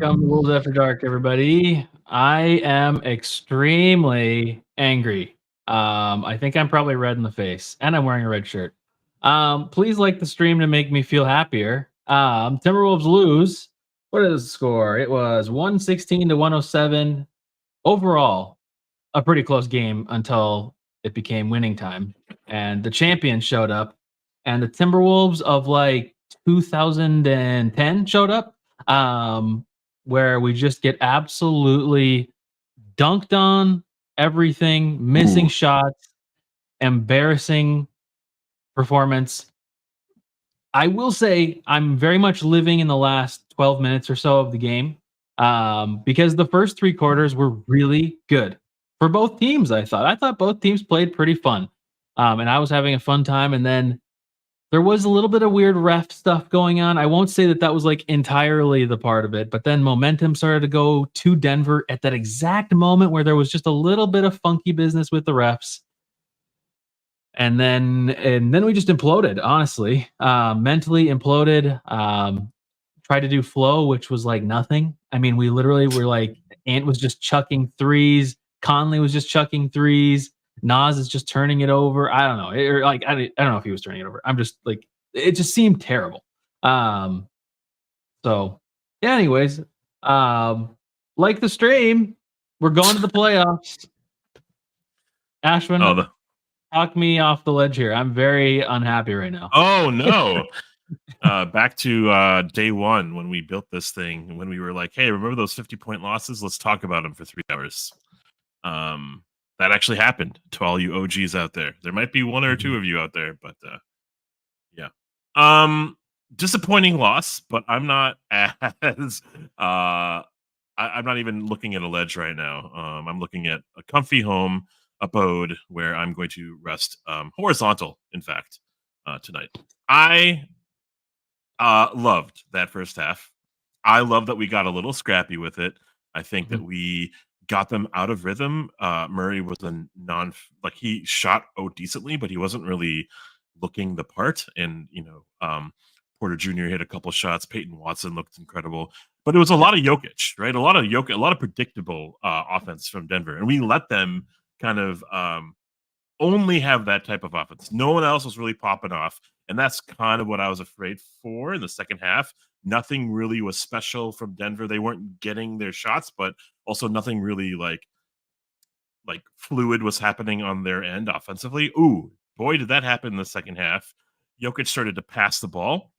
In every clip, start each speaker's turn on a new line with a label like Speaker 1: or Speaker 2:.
Speaker 1: Welcome to Wolves After Dark, everybody. I am extremely angry. I think I'm probably red in the face, and I'm wearing a red shirt. Please like the stream to make me feel happier. Timberwolves lose. What is the score? It was 116 to 107. Overall, a pretty close game until it became winning time, and the champion showed up, and the Timberwolves of like 2010 showed up, where we just get absolutely dunked on, everything, missing shots, embarrassing performance. I will say I'm very much living in the last 12 minutes or so of the game, because the first three quarters were really good for both teams. I thought both teams played pretty fun, and I was having a fun time. And then there was a little bit of weird ref stuff going on. I won't say that that was like entirely the part of it, but then momentum started to go to Denver at that exact moment where there was just a little bit of funky business with the refs, and then we just imploded, honestly. Mentally imploded. Tried to do flow, which was like nothing. I mean, we literally were like, Ant was just chucking threes, Conley was just chucking threes, Nas is just turning it over. I don't know, or like I don't know if he was turning it over. I'm just like, it just seemed terrible. um so yeah, anyways, like the stream, we're going to the playoffs. Ashwin,
Speaker 2: Oh,
Speaker 1: talk me off the ledge here. I'm very unhappy right now.
Speaker 2: no. Back to day one when we built this thing, when we were like, hey, remember those 50-point losses? Let's talk about them for 3 hours. That actually happened to all you OGs out there. There might be one or two of you out there, but yeah. Disappointing loss, but I'm not as I'm not even looking at a ledge right now. I'm looking at a comfy home abode where I'm going to rest horizontal, in fact, tonight. I loved that first half. I love that we got a little scrappy with it. I think that we got them out of rhythm. Murray was he shot decently, but he wasn't really looking the part. And Porter Jr. hit a couple shots. Peyton Watson looked incredible, but it was a lot of Jokic, right? A lot of predictable offense from Denver, and we let them kind of only have that type of offense. No one else was really popping off. And that's kind of what I was afraid for in the second half. Nothing really was special from Denver. They weren't getting their shots, but also nothing really like fluid was happening on their end offensively. Ooh, boy, did that happen in the second half. Jokic started to pass the ball.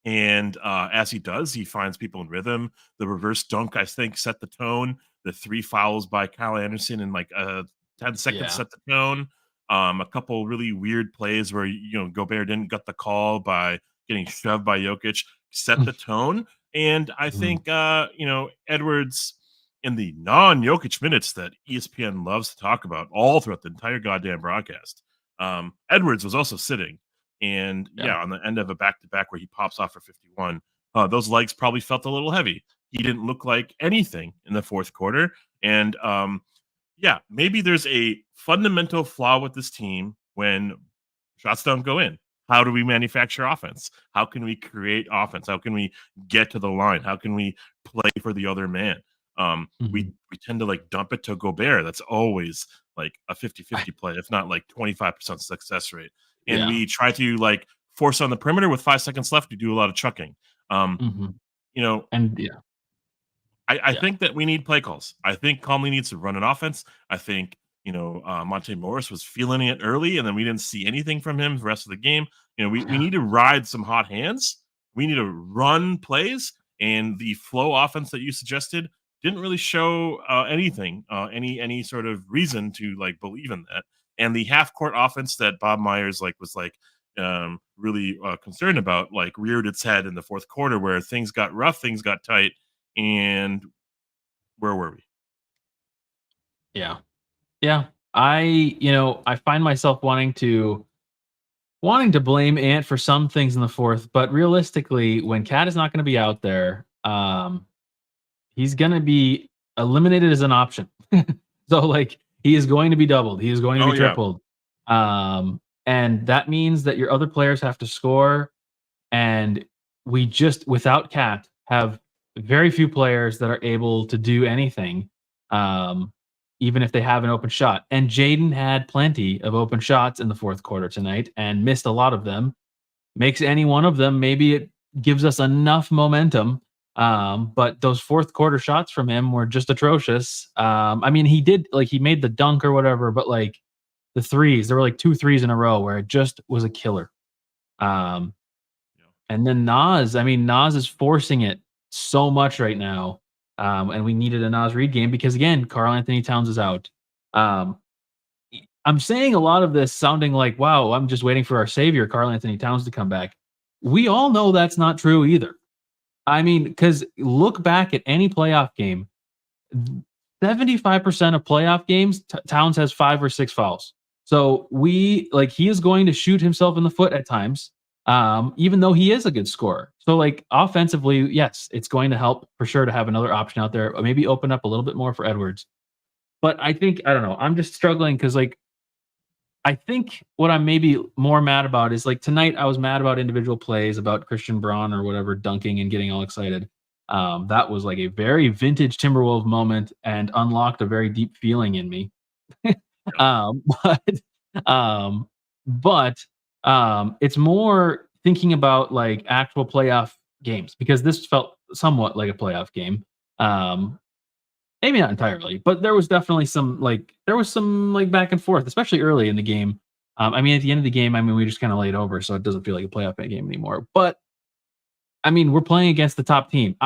Speaker 2: And as he does, he finds people in rhythm. The reverse dunk, I think, set the tone. The 3 fouls by Kyle Anderson in like 10 seconds set the tone. A couple really weird plays where Gobert didn't get the call by getting shoved by Jokic, set the tone. And I think Edwards, in the non-Jokic minutes that ESPN loves to talk about all throughout the entire goddamn broadcast, Edwards was also sitting. And on the end of a back-to-back where he pops off for 51, those legs probably felt a little heavy. He didn't look like anything in the fourth quarter. And maybe there's a fundamental flaw with this team when shots don't go in. How do we manufacture offense? How can we create offense? How can we get to the line? How can we play for the other man? We tend to like dump it to Gobert. That's always like a 50-50 play, if not like 25% success rate. And we try to like force on the perimeter with 5 seconds left. We do a lot of chucking. I think that we need play calls. I think Conley needs to run an offense. I think, Monte Morris was feeling it early, and then we didn't see anything from him the rest of the game. We need to ride some hot hands. We need to run plays, and the flow offense that you suggested didn't really show anything, any sort of reason to like believe in that. And the half court offense that Bob Myers was really concerned about, like reared its head in the fourth quarter where things got rough, things got tight. And where were we?
Speaker 1: Yeah. I find myself wanting to blame Ant for some things in the fourth, but realistically, when Cat is not going to be out there, he's going to be eliminated as an option. So like he is going to be doubled, he is going to be tripled. And that means that your other players have to score, and we just, without Cat, have very few players that are able to do anything, um, even if they have an open shot. And Jaden had plenty of open shots in the fourth quarter tonight and missed a lot of them. Makes any one of them, maybe it gives us enough momentum. But those fourth quarter shots from him were just atrocious. I mean, he did like he made the dunk or whatever, but like the threes, there were like two threes in a row where it just was a killer. Um,
Speaker 2: Yeah.
Speaker 1: and then Nas, I mean, Nas is forcing it so much right now. And we needed a Nas Reed game because again, Carl Anthony Towns is out. Um, I'm saying a lot of this sounding like, wow, I'm just waiting for our savior, Carl Anthony Towns, to come back. We all know that's not true either. I mean, because look back at any playoff game, 75% of playoff games, Towns has 5 or 6 fouls. So he is going to shoot himself in the foot at times, even though he is a good scorer. So like offensively, yes, it's going to help for sure to have another option out there, or maybe open up a little bit more for Edwards. But I think I don't know. I'm just struggling because like I think what I'm maybe more mad about is like tonight I was mad about individual plays about Christian Braun or whatever dunking and getting all excited. That was like a very vintage Timberwolves moment and unlocked a very deep feeling in me.
Speaker 2: Yeah.
Speaker 1: um, but um, but it's more thinking about like actual playoff games because this felt somewhat like a playoff game. Um, Maybe not entirely, but there was some like back and forth, especially early in the game. I mean, at the end of the game, I mean, we just kind of laid over, so it doesn't feel like a playoff game anymore. But I mean, we're playing against the top team.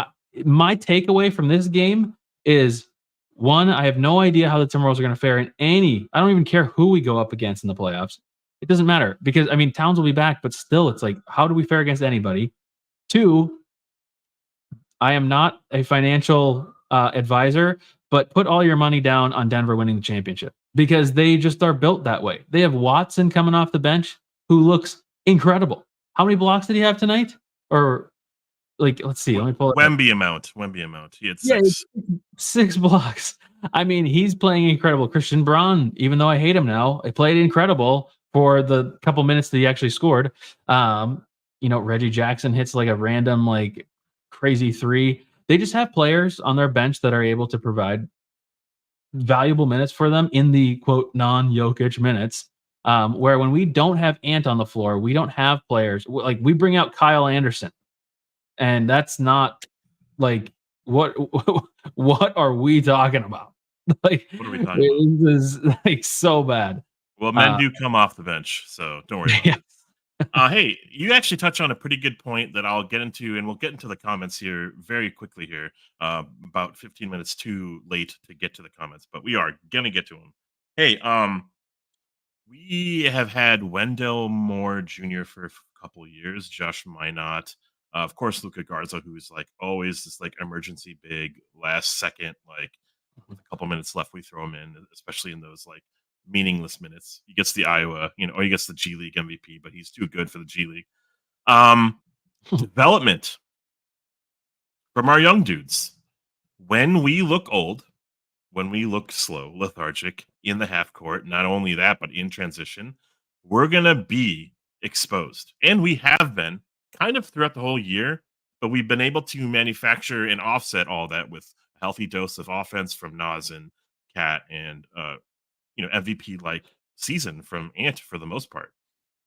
Speaker 1: My takeaway from this game is one: I have no idea how the Timberwolves are going to fare in any. I don't even care who we go up against in the playoffs. It doesn't matter because I mean, Towns will be back, but still, it's like, how do we fare against anybody? Two, I am not a financial advisor, but put all your money down on Denver winning the championship because they just are built that way. They have Watson coming off the bench who looks incredible. How many blocks did he have tonight? Or like, let's see, let me pull it up.
Speaker 2: Wemby amount. Wemby amount. He had
Speaker 1: Yeah,
Speaker 2: 6.
Speaker 1: 6 blocks. I mean, he's playing incredible. Christian Braun, even though I hate him now, he played incredible for the couple minutes that he actually scored. Reggie Jackson hits like a random, like crazy three. They just have players on their bench that are able to provide valuable minutes for them in the quote non-Jokic minutes. Where when we don't have Ant on the floor, we don't have players like we bring out Kyle Anderson, and that's not like what what are we talking about? Like
Speaker 2: What are we talking about?
Speaker 1: it is like so bad.
Speaker 2: Well, men
Speaker 1: Uh,
Speaker 2: do come off the bench, so don't worry about
Speaker 1: yeah.
Speaker 2: it. Hey, you actually touch on a pretty good point that I'll get into, and we'll get into the comments here very quickly here. About 15 minutes too late to get to the comments, but we are gonna get to them. Hey, we have had Wendell Moore Jr. for a couple years, Josh Minot, of course, Luca Garza, who's like always this like emergency big last second, like with a couple minutes left, we throw him in, especially in those like meaningless minutes. He gets the Iowa, or he gets the G League MVP, but he's too good for the G League. Um, Development from our young dudes. When we look old, when we look slow, lethargic in the half court, not only that, but in transition, we're going to be exposed. And we have been kind of throughout the whole year, but we've been able to manufacture and offset all that with a healthy dose of offense from Nas and Cat and, MVP like season from Ant for the most part.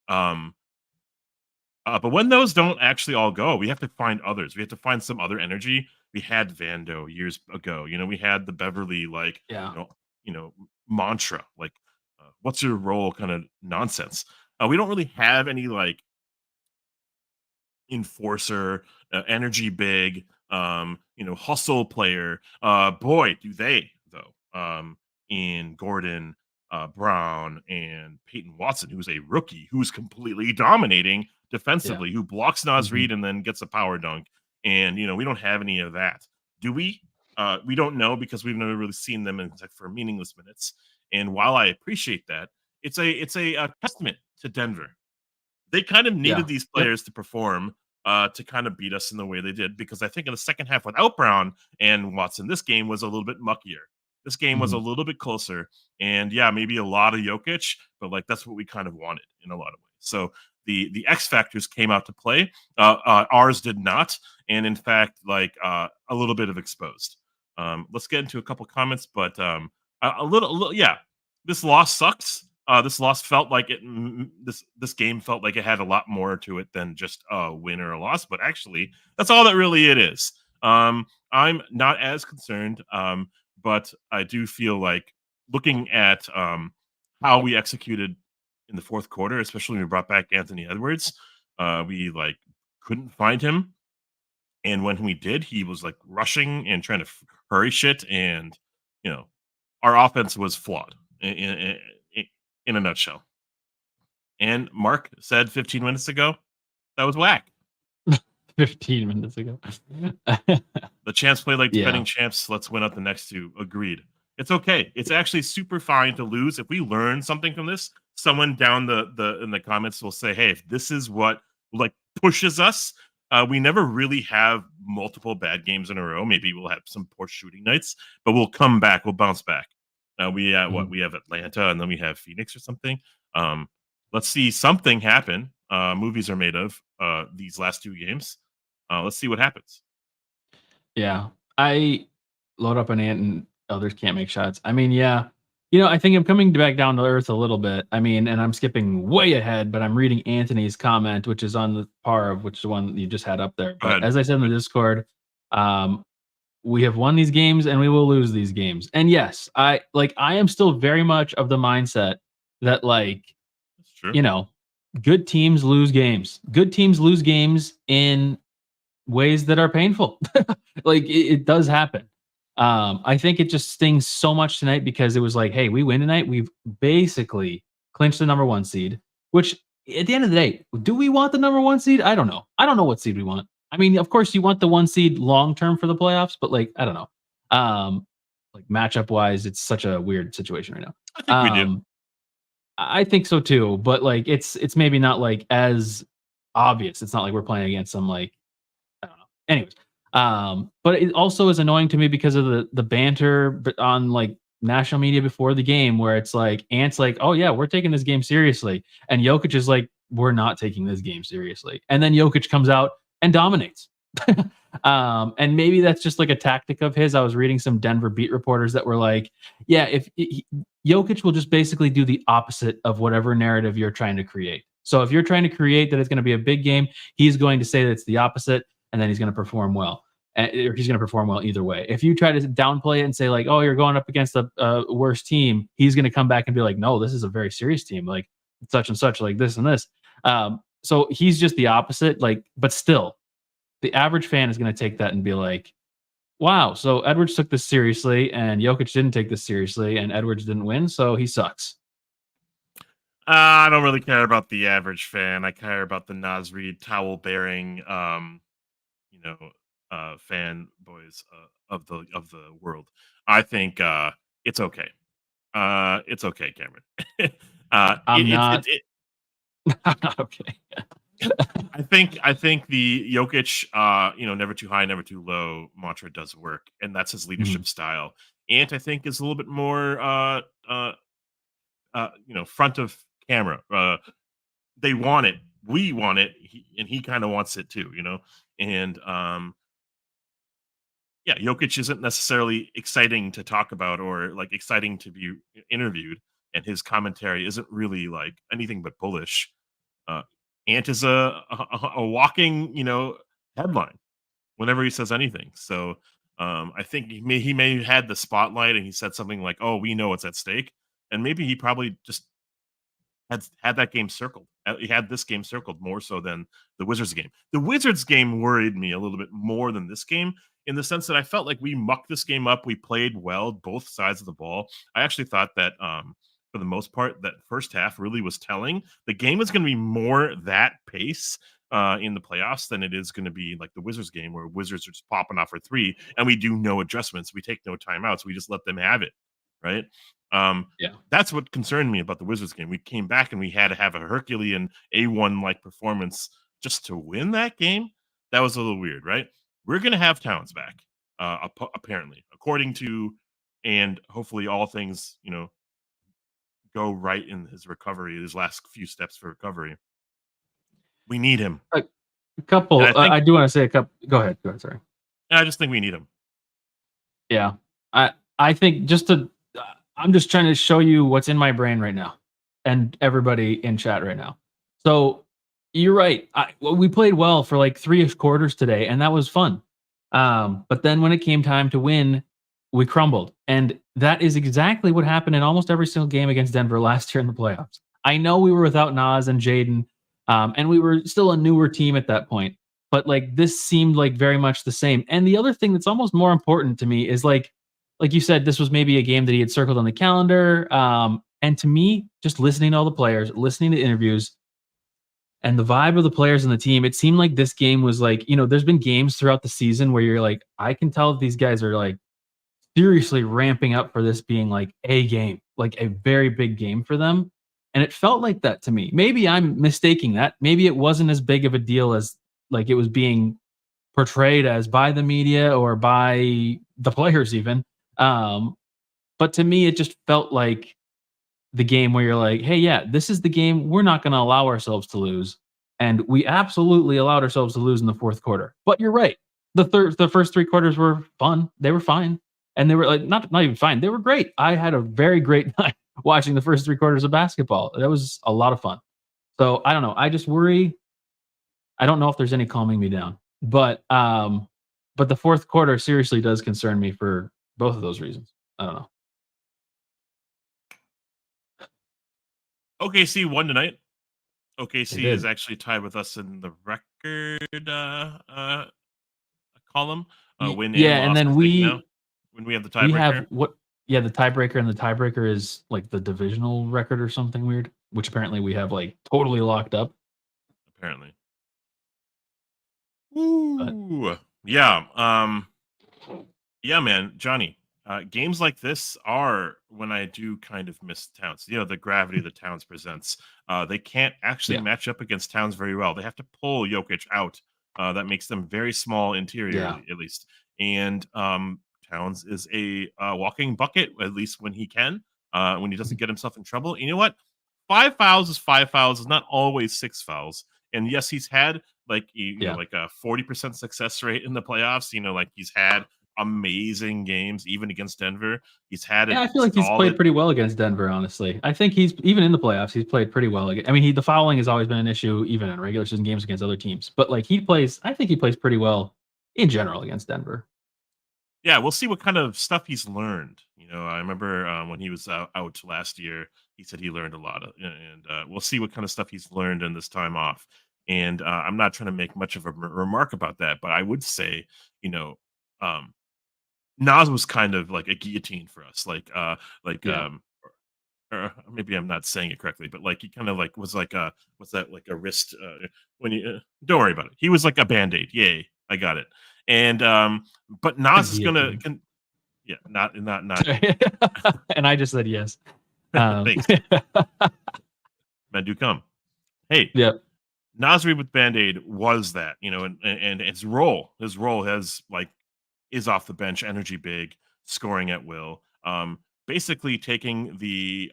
Speaker 2: Um, but when those don't actually all go, we have to find others. We have to find some other energy. We had Vando years ago. We had the Beverly
Speaker 1: Yeah.
Speaker 2: mantra like, what's your role kind of nonsense. We don't really have any like enforcer, energy big, hustle player. Boy, do they though. In Gordon, Brown, and Peyton Watson, who's a rookie who's completely dominating
Speaker 1: Yeah.
Speaker 2: defensively, who blocks Nas
Speaker 1: Mhm.
Speaker 2: Reed and then gets a power dunk. And we don't have any of that. Do we? We don't know because we've never really seen them except for meaningless minutes. And while I appreciate that, it's a testament to Denver. They kind of needed
Speaker 1: Yeah.
Speaker 2: these
Speaker 1: Yep.
Speaker 2: players to perform to kind of beat us in the way they did, because I think in the second half without Brown and Watson, this game was a little bit muckier. This game was a
Speaker 1: Mhm.
Speaker 2: little bit closer, and yeah, maybe a lot of Jokic, but like that's what we kind of wanted in a lot of ways. So the X factors came out to play. Ours did not, and in fact, a little bit of exposed. Let's get into a couple comments, but yeah, this loss sucks. This loss felt like this game felt like it had a lot more to it than just a win or a loss, but actually, that's all that really it is. I'm not as concerned, but I do feel like looking at how we executed in the fourth quarter, especially when we brought back Anthony Edwards, we couldn't find him, and when we did, he was rushing and trying to hurry shit, and you know, our offense was flawed in a nutshell. And Mark said 15 minutes ago that was whack.
Speaker 1: 15 minutes ago.
Speaker 2: The champs play like
Speaker 1: Yeah.
Speaker 2: defending champs. Let's win out the next two. Agreed. It's okay. It's actually super fine to lose. If we learn something from this, someone down the in the comments will say, "Hey, if this is what pushes us, we never really have multiple bad games in a row. Maybe we'll have some poor shooting nights, but we'll come back. We'll bounce back. We have Atlanta, and then we have Phoenix or something. Let's see something happen. Movies are made of these last two games. Let's see what happens."
Speaker 1: Yeah. I load up an ant and others can't make shots. I mean, yeah. I think I'm coming back down to earth a little bit. I mean, and I'm skipping way ahead, but I'm reading Anthony's comment, which is on the par of which the one that you just had up there.
Speaker 2: Go
Speaker 1: But
Speaker 2: ahead.
Speaker 1: as I said in the Discord, um, we have won these games and we will lose these games. And yes, I am still very much of the mindset that
Speaker 2: That's true.
Speaker 1: good teams lose games. Good teams lose games in ways that are painful. It does happen. I think it just stings so much tonight because it was like, hey, we win tonight. We've basically clinched the number one seed, which at the end of the day, do we want the number one seed? I don't know. I don't know what seed we want. I mean, of course, you want the one seed long term for the playoffs, but I don't know. Matchup wise, it's such a weird situation right now.
Speaker 2: I think we do.
Speaker 1: I think so too, but it's maybe not as obvious. It's not like we're playing against some I don't know. Anyways, but it also is annoying to me because of the banter on national media before the game, where it's Ant's like, "Oh yeah, we're taking this game seriously," and Jokic is like, "We're not taking this game seriously," and then Jokic comes out and dominates. And maybe that's just a tactic of his. I was reading some Denver beat reporters that were like, "Yeah, if Jokic will just basically do the opposite of whatever narrative you're trying to create. So if you're trying to create that it's going to be a big game, he's going to say that it's the opposite, and then he's going to perform well. Or he's going to perform well either way. If you try to downplay it and say oh, you're going up against a worse team, he's going to come back and be like, no, this is a very serious team, like such and such, like this and this. So he's just the opposite. But still, the average fan is going to take that and be like, wow, so Edwards took this seriously, and Jokic didn't take this seriously, and Edwards didn't win, so he sucks.
Speaker 2: I don't really care about the average fan. I care about the Nas Reed towel bearing, you know, fanboys of the world. I think it's okay. It's okay, Cameron.
Speaker 1: I'm not. I'm not okay.
Speaker 2: I think the Jokic, never too high, never too low mantra does work, and that's his
Speaker 1: Mhm.
Speaker 2: leadership style. Ant, I think, is a little bit more, front of camera. They want it, we want it, and he kind of wants it too, And yeah, Jokic isn't necessarily exciting to talk about or exciting to be interviewed, and his commentary isn't really anything but bullish. Uh, Ant is a walking, headline whenever he says anything. So I think he may have had the spotlight and he said something like, "Oh, we know what's at stake," and maybe he probably just had that game circled. He had this game circled more so than the Wizards game. The Wizards game worried me a little bit more than this game in the sense that I felt like we mucked this game up. We played well, both sides of the ball. I actually thought that for the most part, that first half really was telling. The game is going to be more that pace in the playoffs than it is going to be like the Wizards game, where Wizards are just popping off for three, and we do no adjustments. We take no timeouts. We just let them have it, right?
Speaker 1: Yeah.
Speaker 2: That's what concerned me about the Wizards game. We came back and we had to have a Herculean A1 like performance just to win that game. That was a little weird, right? We're going to have Towns back, apparently, according to, and hopefully all things, go right in his recovery, his last few steps for recovery. We need him.
Speaker 1: A
Speaker 2: And
Speaker 1: couple.
Speaker 2: I think
Speaker 1: I do want to say a couple. Go ahead. Go ahead. Sorry.
Speaker 2: I just think we need him.
Speaker 1: Yeah. I think just to. I'm just trying to show you what's in my brain right now, and everybody in chat right now. So you're right. We played well for like 3-ish quarters today, and that was fun. But then when it came time to win, we crumbled. And that is exactly what happened in almost every single game against Denver last year in the playoffs. I know we were without Nas and Jaden, and we were still a newer team at that point. But like this seemed like very much the same. And the other thing that's almost more important to me is like you said, this was maybe a game that he had circled on the calendar. And to me, just listening to all the players, listening to interviews, and the vibe of the players and the team, it seemed like this game was like, there's been games throughout the season where you're like, I can tell that these guys are like seriously ramping up for this being like a game, like a very big game for them. And it felt like that to me. Maybe I'm mistaking that. Maybe it wasn't as big of a deal as like it was being portrayed as by the media or by the players even. Um, but to me, it just felt like the game where you're like, hey, yeah, this is the game we're not going to allow ourselves to lose. And we absolutely allowed ourselves to lose in the fourth quarter. But you're right. The first 3 quarters were fun. They were fine. And they were like, not even fine. They were great. I had a very great time watching the first 3 quarters of basketball. That was a lot of fun. So I don't know. I just worry. I don't know if there's any calming me down. But the fourth quarter seriously does concern me for both of those reasons. I don't know.
Speaker 2: OKC won tonight.
Speaker 1: They
Speaker 2: OKC is
Speaker 1: did.
Speaker 2: actually tied with us in the record column, win and
Speaker 1: Yeah, and then
Speaker 2: losses league now. When we have the
Speaker 1: we have
Speaker 2: tiebreaker,
Speaker 1: what? Yeah, the tiebreaker, and the tiebreaker is like the divisional record or something weird, which apparently we have like totally locked up.
Speaker 2: apparently.
Speaker 1: But
Speaker 2: Ooh, yeah. Yeah, man, Johnny. Games like this are when I do kind of miss Towns. The gravity that Towns presents. They can't actually
Speaker 1: yeah,
Speaker 2: match up against Towns very well. They have to pull Jokic out. That makes them very small
Speaker 1: yeah,
Speaker 2: interiorly, at least. And Towns is a walking bucket, at least when he can, when he doesn't get himself in trouble. You know what? 5 fouls is 5 fouls. Is not always 6 fouls. And yes, he's had
Speaker 1: yeah.
Speaker 2: like a 40% success rate in the playoffs. Like he's had amazing games, even against Denver. He's had
Speaker 1: Yeah,
Speaker 2: it
Speaker 1: I feel like he's played
Speaker 2: solid.
Speaker 1: pretty well against Denver. Honestly, I think he's even in the playoffs. He's played pretty well. I mean, the fouling has always been an issue, even in regular season games against other teams. But like he plays, I think he plays pretty well in general against Denver.
Speaker 2: Yeah, we'll see what kind of stuff he's learned. I remember when he was out last year, he said he learned a lot, and we'll see what kind of stuff he's learned in this time off. And I'm not trying to make much of a remark about that, but I would say, you know, um, Nas was kind of like a guillotine for us, like
Speaker 1: Yeah,
Speaker 2: or maybe I'm not saying it correctly, but like he kind of like was like a what's that like a wrist when you don't worry about it. He was like a band-aid. Yay, I got it. And but
Speaker 1: a
Speaker 2: Nas is gonna
Speaker 1: guillotine.
Speaker 2: yeah, not you.
Speaker 1: And I just said yes. Um,
Speaker 2: Thanks. Men do come. Hey,
Speaker 1: yep.
Speaker 2: Nasri with Band-Aid was that, and his role has like is off the bench, energy big, scoring at will. Basically taking the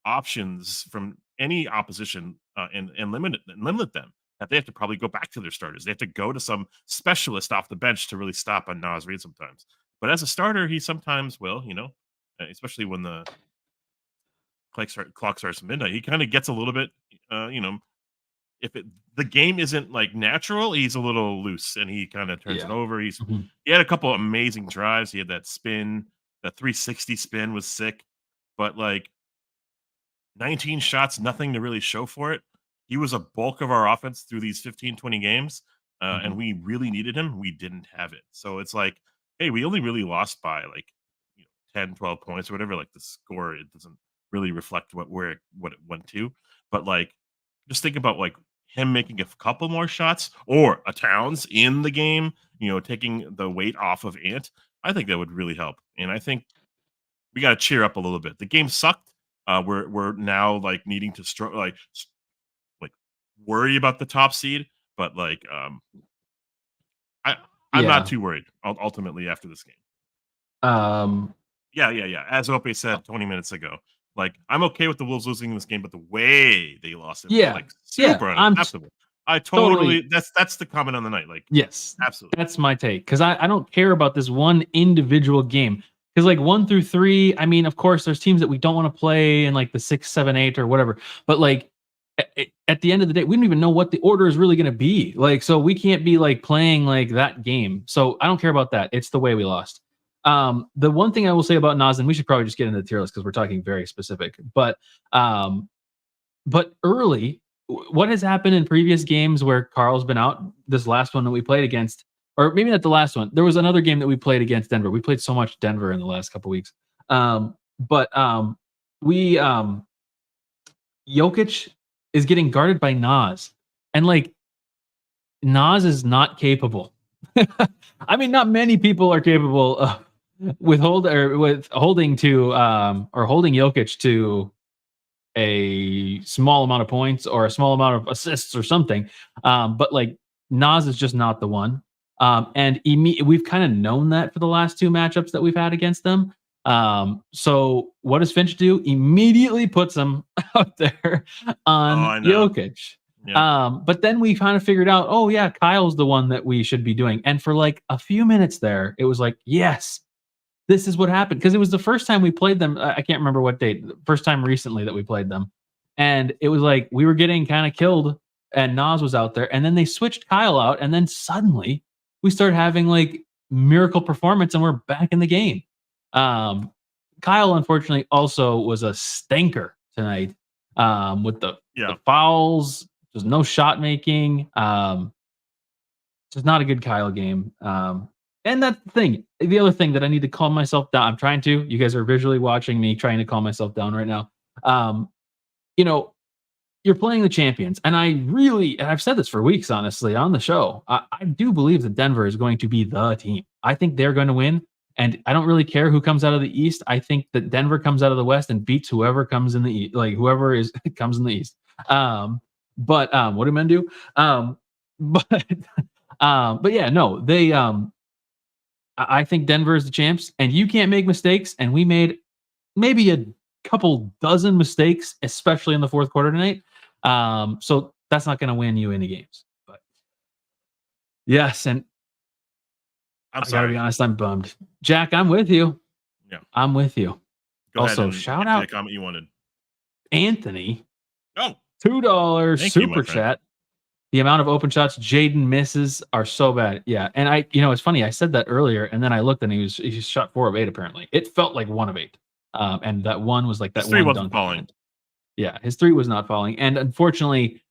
Speaker 2: options from any opposition and limit them. That they have to probably go back to their starters. They have to go to some specialist off the bench to really stop on Nas Reed sometimes. But as a starter, he sometimes will, especially when the clock starts at midnight. He kind of gets a little bit, if the game isn't like natural, he's a little loose and he kind of turns it
Speaker 1: Yeah.
Speaker 2: over.
Speaker 1: Mhm.
Speaker 2: He had a couple amazing drives. He had that spin, that 360 spin was sick, but like 19 shots, nothing to really show for it. He was a bulk of our offense through these 15, 20 games, and
Speaker 1: Mhm.
Speaker 2: we really needed him. We didn't have it. So it's like, hey, we only really lost by like 10, 12 points or whatever. Like the score, it doesn't really reflect what it went to. But like, just think about like him making a couple more shots or a Towns in the game, taking the weight off of Ant. I think that would really help. And I think we got to cheer up a little bit. The game sucked. We're now like needing to like worry about the top seed, but like I I'm not
Speaker 1: Yeah.
Speaker 2: too worried ultimately after this game.
Speaker 1: Um,
Speaker 2: Yeah, yeah, yeah. As Ope said 20 minutes ago, like I'm okay with the Wolves losing this game, but the way they lost it was
Speaker 1: yeah.
Speaker 2: like
Speaker 1: Yeah.
Speaker 2: super unacceptable. I totally. That's the comment on the night. Like,
Speaker 1: Yes,
Speaker 2: absolutely.
Speaker 1: that's my take because I don't care about this one individual game. Because like 1 through 3, I mean, of course, there's teams that we don't want to play in like the 6, 7, 8 or whatever. But like at the end of the day, we don't even know what the order is really going to be. Like, so we can't be like playing like that game. So I don't care about that. It's the way we lost. The one thing I will say about Nas, and we should probably just get into the tier list because we're talking very specific. Um, but early, what has happened in previous games where Carl's been out? This last one that we played against, or maybe not the last one. There was another game that we played against Denver. We played so much Denver in the last couple weeks. But we Jokic is getting guarded by Nas, and like Nas is not capable. I mean, not many people are capable of with holding to or holding Jokic to a small amount of points or a small amount of assists or something. But like Nas is just not the one. And we've kind of known that for the last 2 matchups that we've had against them. So what does Finch do? Immediately puts him out there on
Speaker 2: I know.
Speaker 1: Jokic.
Speaker 2: Yeah.
Speaker 1: But then we kind of figured out, oh yeah, Kyle's the one that we should be doing. And for like a few minutes there, it was like, yes, this is what happened because it was the first time we played them. I can't remember what date. The first time recently that we played them, and it was like we were getting kind of killed, and Nas was out there, and then they switched Kyle out, and then suddenly we started having like miracle performance, and we're back in the game. Kyle, unfortunately, also was a stinker tonight with the fouls. There's no shot making. Just not a good Kyle game. And that's the thing. The other thing that I need to calm myself down. I'm trying to. You guys are visually watching me trying to calm myself down right now. Um, you know, you're playing the champions, and I've said this for weeks, honestly, on the show. I do believe that Denver is going to be the team. I think they're going to win, and I don't really care who comes out of the East. I think that Denver comes out of the West and beats whoever comes in the East, like whoever is comes in the East. But what do men do? But but yeah, no, they I think Denver is the champs, and you can't make mistakes. And we made maybe a couple dozen mistakes, especially in the fourth quarter tonight. So that's not going to win you any games. But yes, and
Speaker 2: I'm
Speaker 1: I gotta be
Speaker 2: sorry.
Speaker 1: honest, I'm bummed. Jack, I'm with you.
Speaker 2: Yeah.
Speaker 1: I'm with you.
Speaker 2: Go ahead
Speaker 1: Also,
Speaker 2: and
Speaker 1: shout
Speaker 2: answer
Speaker 1: out
Speaker 2: the comment you wanted.
Speaker 1: Anthony,
Speaker 2: Oh,
Speaker 1: $2
Speaker 2: thank you, my
Speaker 1: super
Speaker 2: friend.
Speaker 1: chat. The amount of open shots Jaden misses are so bad. Yeah, and it's funny. I said that earlier, and then I looked, and he shot 4 of 8. Apparently, it felt like 1 of 8, and that one was like
Speaker 2: His
Speaker 1: that
Speaker 2: three
Speaker 1: one
Speaker 2: wasn't
Speaker 1: dunk at the
Speaker 2: falling.
Speaker 1: end. Yeah, his 3 was not falling, and unfortunately,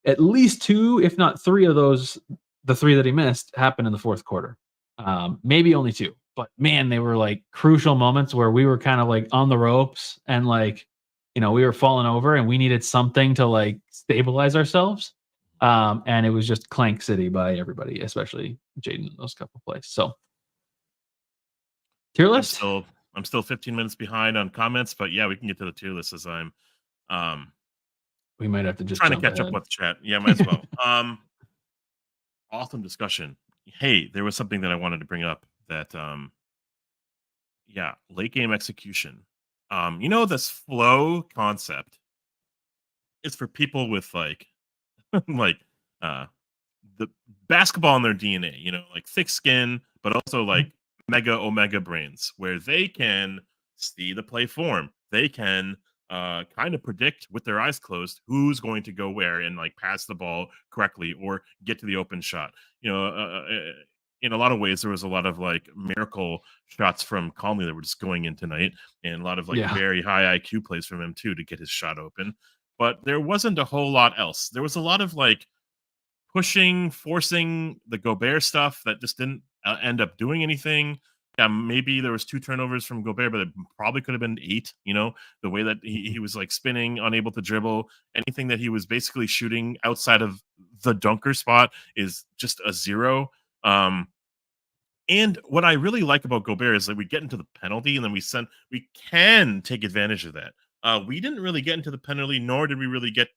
Speaker 1: at least 2, if not 3 of those, the 3 that he missed, happened in the fourth quarter. Maybe only 2, but man, they were like crucial moments where we were kind of like on the ropes, and like we were falling over, and we needed something to like stabilize ourselves. And it was just clank city by everybody, especially Jaden in those couple plays. So tier
Speaker 2: I'm
Speaker 1: list.
Speaker 2: still I'm still 15 minutes behind on comments, but yeah, we can get to the tier list as I'm um
Speaker 1: We might have to just
Speaker 2: trying to
Speaker 1: jump
Speaker 2: catch up
Speaker 1: ahead.
Speaker 2: with the chat. Yeah, might as well. Awesome discussion. Hey, there was something that I wanted to bring up that yeah, late game execution. This flow concept is for people with like like uh the basketball in their DNA, like thick skin, but also like mega omega brains, where they can see the play form. They can kind of predict with their eyes closed who's going to go where and like pass the ball correctly or get to the open shot. In a lot of ways, there was a lot of like miracle shots from Conley that were just going in tonight, and a lot of like
Speaker 1: Yeah.
Speaker 2: very high IQ plays from him too to get his shot open. But there wasn't a whole lot else. There was a lot of like pushing, forcing the Gobert stuff that just didn't end up doing anything. Yeah, maybe there was 2 turnovers from Gobert, but it probably could have been 8. The way that he was like spinning, unable to dribble, anything that he was basically shooting outside of the dunker spot is just a 0. And what I really like about Gobert is that we get into the penalty and then we can take advantage of that. We didn't really get into the penalty, nor did we really get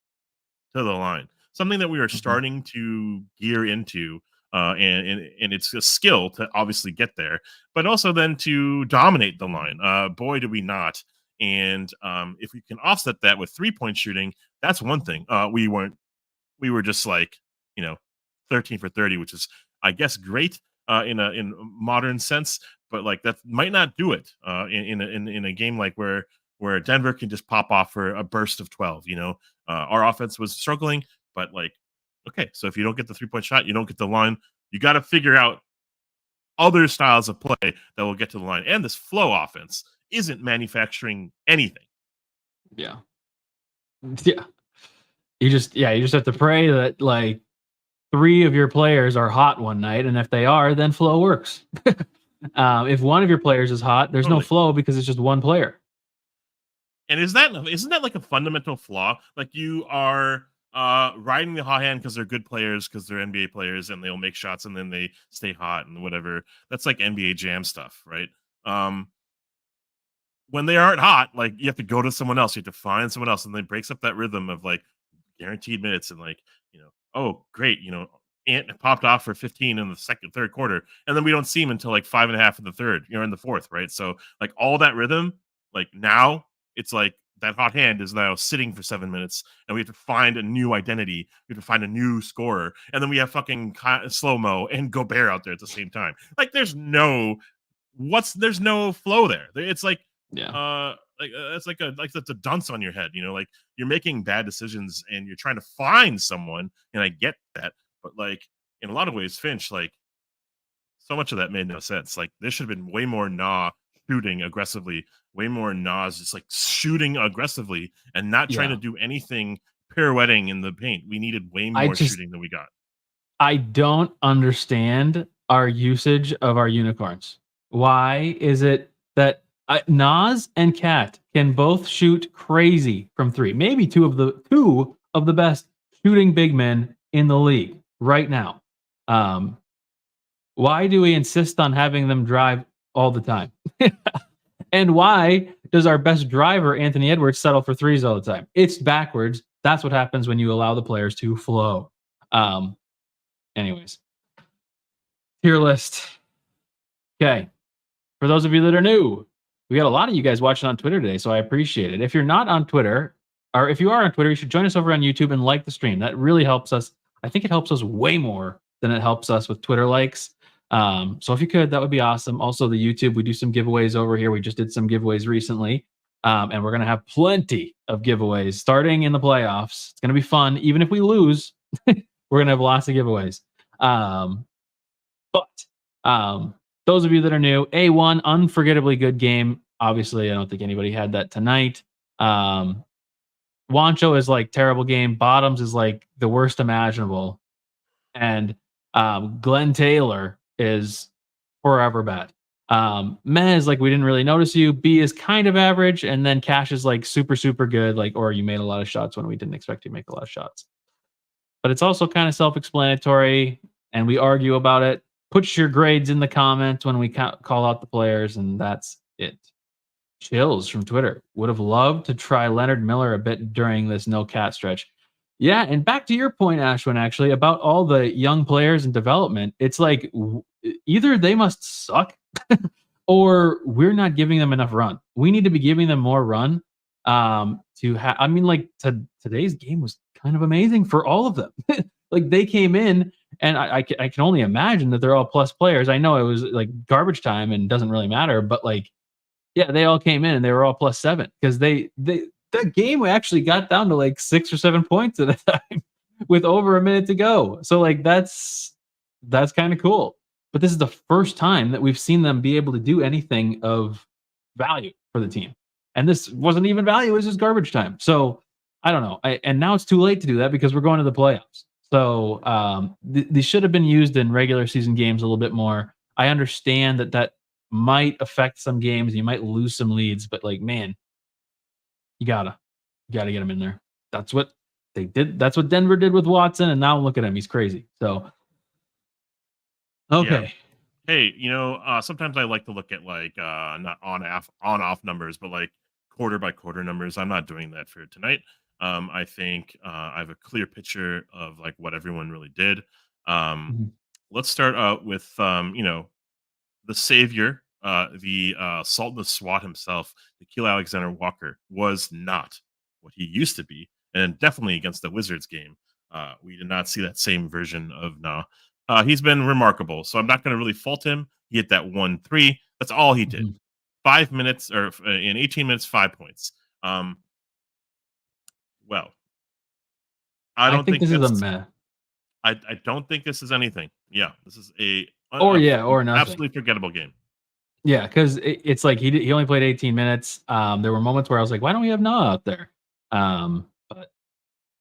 Speaker 2: to the line. Something that we are
Speaker 1: Mhm.
Speaker 2: starting to gear into, and it's a skill to obviously get there, but also then to dominate the line. Boy, do we not! And if we can offset that with 3-point shooting, that's one thing. We weren't. We were just like you know, 13 for 30, which is, I guess, great in a modern sense, but like that might not do it in a game like where Denver can just pop off for a burst of 12. Our offense was struggling, but like, okay, so if you don't get the 3-point shot, you don't get the line. You got to figure out other styles of play that will get to the line. And this flow offense isn't manufacturing anything.
Speaker 1: Yeah. Yeah. You just have to pray that like 3 of your players are hot one night, and if they are, then flow works. If one of your players is hot, there's no
Speaker 2: Totally.
Speaker 1: flow because it's just one player.
Speaker 2: And isn't that like a fundamental flaw? Like you are riding the hot hand because they're good players, because they're NBA players, and they'll make shots and then they stay hot and whatever. That's like NBA Jam stuff, right? Um, when they aren't hot, like you have to go to someone else. You have to find someone else, and then breaks up that rhythm of like guaranteed minutes and like, oh great, Ant popped off for 15 in the third quarter, and then we don't see him until like 5.5 in the third, in the fourth, right? So like all that rhythm, like now it's like that hot hand is now sitting for 7 minutes, and we have to find a new identity. We have to find a new scorer, and then we have fucking slow mo and Gobert out there at the same time. Like there's no flow there. It's like
Speaker 1: Yeah.
Speaker 2: it's like that's a dunce on your head, like you're making bad decisions and you're trying to find someone, and I get that, but like in a lot of ways, Finch, like so much of that made no sense. Like there should have been way more shooting aggressively, way more Nas just like shooting aggressively and not trying to
Speaker 1: Yeah.
Speaker 2: do anything pirouetting in the paint. We needed way
Speaker 1: I
Speaker 2: more
Speaker 1: just
Speaker 2: shooting than we got.
Speaker 1: I don't understand our usage of our unicorns. Why is it that Nas and Cat can both shoot crazy from 3? Maybe two of the best shooting big men in the league right now. Um, why do we insist on having them drive all the time? And why does our best driver, Anthony Edwards, settle for threes all the time? It's backwards. That's what happens when you allow the players to flow. Um, anyways, tier list. Okay. For those of you that are new, we got a lot of you guys watching on Twitter today, so I appreciate it. If you're not on Twitter, or if you are on Twitter, you should join us over on YouTube and like the stream. That really helps us. I think it helps us way more than it helps us with Twitter likes. So if you could, that would be awesome. Also, the YouTube, we do some giveaways over here. We just did some giveaways recently. And we're going to have plenty of giveaways starting in the playoffs. It's going to be fun. Even if we lose, we're going to have lots of giveaways. But those of you that are new, A1, unforgettably good game. Obviously, I don't think anybody had that tonight. Wancho is like terrible game. Bottoms is like the worst imaginable. And Glenn Taylor is forever bad. Meh is like we didn't really notice you. B is kind of average, and then Cash is like super, super good. Like, or you made a lot of shots when we didn't expect you to make a lot of shots. But it's also kind of self-explanatory, and we argue about it. Put your grades in the comments when we call out the players, and that's it. Chills from Twitter. Would have loved to try Leonard Miller a bit during this no cat stretch. Yeah, and back to your point, Ashwin, actually, about all the young players in development, it's like either they must suck or we're not giving them enough run. We need to be giving them more run to have. I mean, like today's game was kind of amazing for all of them. Like they came in, and I can only imagine that they're all plus players. I know it was like garbage time and doesn't really matter, but like, yeah, they all came in and they were all +7 because that game actually got down to like 6 or 7 points at a time with over a minute to go. So like that's kind of cool. But this is the first time that we've seen them be able to do anything of value for the team. And this wasn't even value, it was just garbage time. So I don't know. And now it's too late to do that because we're going to the playoffs. So these should have been used in regular season games a little bit more. I understand that might affect some games. You might lose some leads, but like, man, you gotta get him in there. That's what they did. That's what Denver did with Watson, and now look at him. He's crazy. So
Speaker 2: Yeah.
Speaker 1: okay.
Speaker 2: Hey, sometimes I like to look at like not on off numbers, but like quarter by quarter numbers. I'm not doing that for tonight. I think I have a clear picture of like what everyone really did. Um,
Speaker 1: Mhm.
Speaker 2: let's start out with the savior, the Salt and the SWAT himself, Nikhil Alexander Walker, was not what he used to be, and definitely against the Wizards game. We did not see that same version of Na. He's been remarkable, so I'm not going to really fault him. He hit that 1 3. That's all he did.
Speaker 1: Mhm.
Speaker 2: 5 minutes or in 18 minutes, 5 points. Um, well, I
Speaker 1: I
Speaker 2: don't
Speaker 1: think
Speaker 2: think
Speaker 1: this is a
Speaker 2: that's.
Speaker 1: meh.
Speaker 2: I don't think this is anything. Yeah, this is
Speaker 1: Or yeah, or nothing.
Speaker 2: absolutely forgettable game.
Speaker 1: Yeah, because it's like he only played 18 minutes. There were moments where I was like, why don't we have Noah out there? But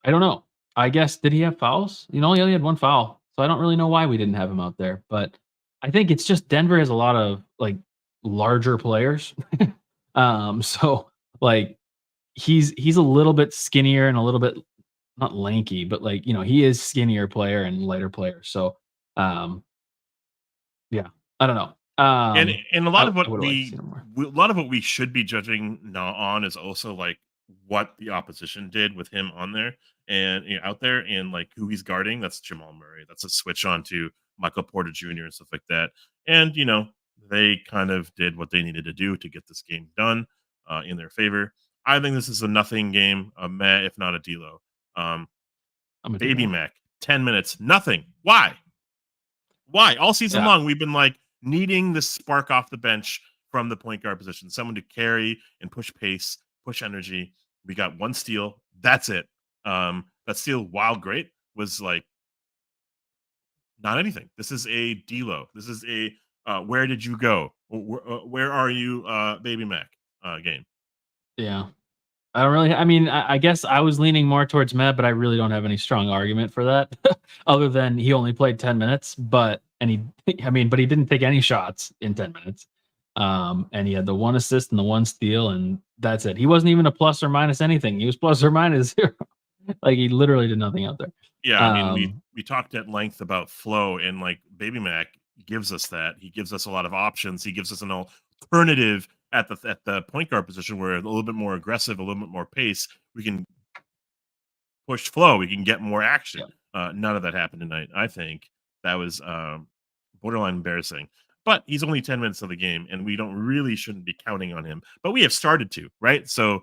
Speaker 1: I don't know. I guess did he have fouls? You know, he only had one foul, so I don't really know why we didn't have him out there. But I think it's just Denver has a lot of like larger players. So like he's a little bit skinnier and a little bit not lanky, but like he is skinnier player and lighter player. So um, yeah, I don't know.
Speaker 2: And a
Speaker 1: I
Speaker 2: lot of
Speaker 1: I
Speaker 2: what
Speaker 1: would have liked to see him more.
Speaker 2: a lot of what we should be judging now on is also like what the opposition did with him on there and out there and like who he's guarding. That's Jamal Murray. That's a switch on to Michael Porter Jr. and stuff like that. And they kind of did what they needed to do to get this game done in their favor. I think this is a nothing game, a meh, if not a D'Lo. Um,
Speaker 1: I'm a
Speaker 2: Baby
Speaker 1: deal.
Speaker 2: Mac, 10 minutes, nothing. Why? Why? All season
Speaker 1: Yeah.
Speaker 2: long, we've been like needing this spark off the bench from the point guard position, someone to carry and push pace, push energy. We got one steal. That's it. That steal, while great, was like not anything. This is a D'Lo. This is a where did you go? Where are you, Baby Mac game?
Speaker 1: Yeah. I don't really. I mean, I guess I was leaning more towards Matt, but I really don't have any strong argument for that, other than he only played 10 minutes. I mean, but he didn't take any shots in 10 minutes. And he had the one assist and the one steal, and that's it. He wasn't even a plus or minus anything. He was plus or minus zero. Like he literally did nothing out there.
Speaker 2: Yeah, I mean, we
Speaker 1: Um,
Speaker 2: we talked at length about flow, and like Baby Mac gives us that. He gives us a lot of options. He gives us an alternative at the point guard position where a little bit more aggressive, a little bit more pace. We can push flow. We can get more action.
Speaker 1: yeah,
Speaker 2: None of that happened tonight. I think that was borderline embarrassing. But he's only 10 minutes of the game, and we don't really shouldn't be counting on him. But we have started to, right? So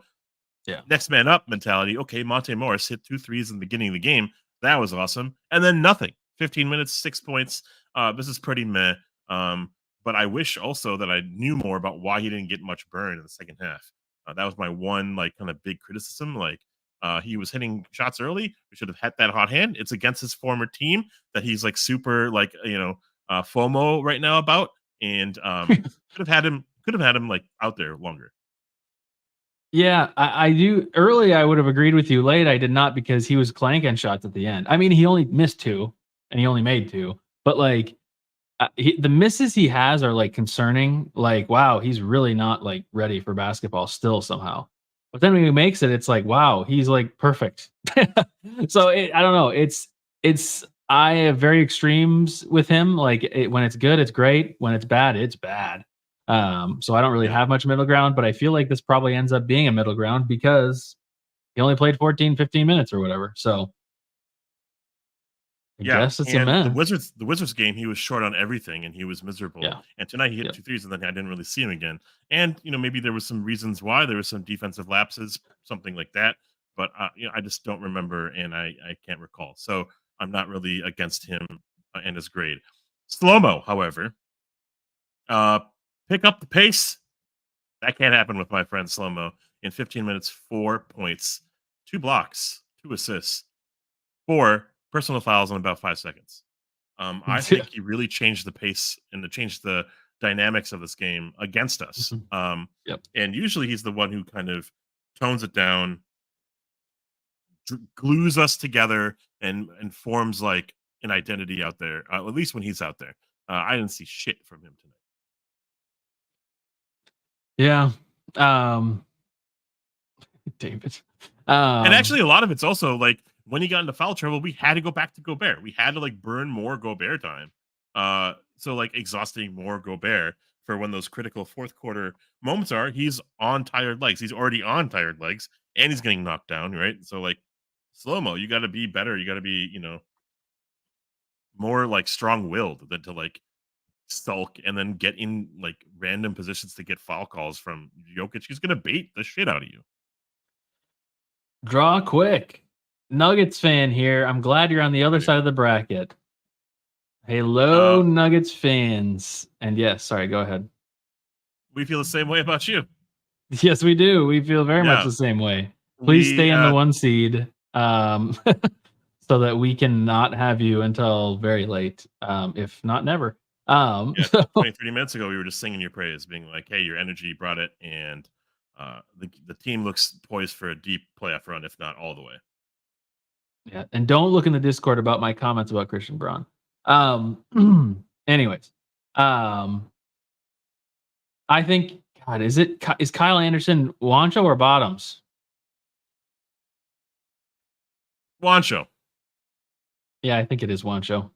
Speaker 1: yeah.
Speaker 2: next man up mentality. Okay, Monte Morris hit 2 threes in the beginning of the game. That was awesome. And then nothing. 15 minutes, 6 points. This is pretty meh. But I wish also that I knew more about why he didn't get much burn in the second half. That was my one like kind of big criticism. Like he was hitting shots early. We should have had that hot hand. It's against his former team that he's like super like FOMO right now about. And could have had him like out there longer.
Speaker 1: Yeah, I do. Early, I would have agreed with you. Late, I did not because he was clanking shots at the end. I mean, he only missed two, and he only made two. But like, the misses he has are like concerning. Like, wow, he's really not like ready for basketball still somehow. But then when he makes it, it's like, wow, he's like perfect. So I don't know. It's I have very extremes with him. Like when it's good, it's great. When it's bad, it's bad. So I don't really
Speaker 2: Yeah.
Speaker 1: have much middle ground, but I feel like this probably ends up being a middle ground because he only played 14, 15 minutes or whatever. So I
Speaker 2: Yeah,
Speaker 1: guess it's a
Speaker 2: and
Speaker 1: meh.
Speaker 2: The Wizards game, he was short on everything and he was miserable.
Speaker 1: Yeah.
Speaker 2: And tonight he hit
Speaker 1: Yep.
Speaker 2: 2 threes and then I didn't really see him again. And maybe there was some reasons why there was some defensive lapses, something like that. But I just don't remember and I can't recall. So I'm not really against him and his grade. Slow mo, however, uh, pick up the pace. That can't happen with my friend Slow mo. In 15 minutes, 4 points, 2 blocks, 2 assists, 4 personal fouls in about 5 seconds. I
Speaker 1: Yeah.
Speaker 2: think he really changed the pace and to change the dynamics of this game against us.
Speaker 1: Mhm. Yep.
Speaker 2: And usually he's the one who kind of tones it down, glues us together, and forms like an identity out there. At least when he's out there, I didn't see shit from him tonight.
Speaker 1: Yeah. Um, David.
Speaker 2: And
Speaker 1: Um,
Speaker 2: actually, a lot of it's also like when he got into foul trouble, we had to go back to Gobert. We had to like burn more Gobert time. So like exhausting more Gobert for when those critical fourth quarter moments are. He's on tired legs. He's already on tired legs, and he's getting knocked down. Right. So like slow mo, you got to be better. You got to be more like strong willed than to like sulk and then get in like random positions to get foul calls from Jokic. He's gonna bait the shit out of you.
Speaker 1: Draw quick. Nuggets fan here. I'm glad you're on the other
Speaker 2: Buddy.
Speaker 1: side of the bracket. Hello,
Speaker 2: Uh,
Speaker 1: Nuggets fans. And yes, sorry, go ahead.
Speaker 2: we feel the same way about you.
Speaker 1: Yes, we do. We feel very much
Speaker 2: Yeah,
Speaker 1: the same way. Please
Speaker 2: we
Speaker 1: stay in the 1 seed, so that we can not have you until very late, if not never.
Speaker 2: yeah,
Speaker 1: So
Speaker 2: 20, 30 minutes ago we were just singing your praise, being like, "Hey, your energy brought it, and the team looks poised for a deep playoff run, if not all the way."
Speaker 1: yeah, and don't look in the Discord about my comments about Christian Braun. Anyways, um, I think God is Kyle Anderson Wancho or Bottoms?
Speaker 2: Wancho,
Speaker 1: Yeah, I think it is Wancho.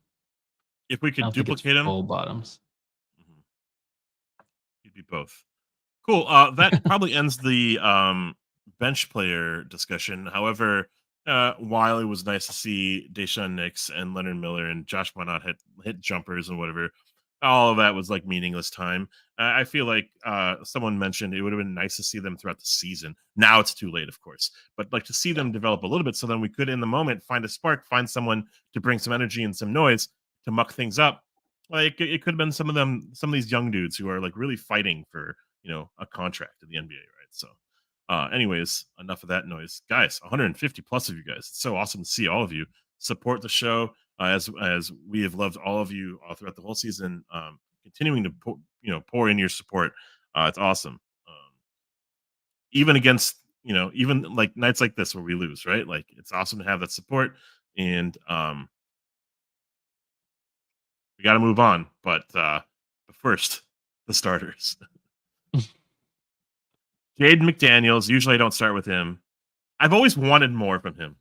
Speaker 2: if we
Speaker 1: I
Speaker 2: could
Speaker 1: don't think it's
Speaker 2: duplicate him,
Speaker 1: full Bottoms.
Speaker 2: mhm, he'd be both. Cool. That probably ends the bench player discussion. However, while it was nice to see Deshaun Nix and Leonard Miller and Josh Minot hit jumpers and whatever, all of that was like meaningless time. I feel like someone mentioned it would have been nice to see them throughout the season. Now it's too late, of course, but like to see
Speaker 1: Yeah.
Speaker 2: them develop a little bit, so then we could, in the moment, find a spark, find someone to bring some energy and some noise to muck things up. Like it could have been some of these young dudes who are like really fighting for a contract in the NBA, right? So, anyways, enough of that noise, guys. 150 plus of you guys. It's so awesome to see all of you support the show as we have loved all of you all throughout the whole season. Continuing to pour in your support. It's awesome. Even against even like nights like this where we lose, right? Like it's awesome to have that support, and we got to move on. But first, the starters. Jaden McDaniels. Usually I don't start with him. I've always wanted more from him.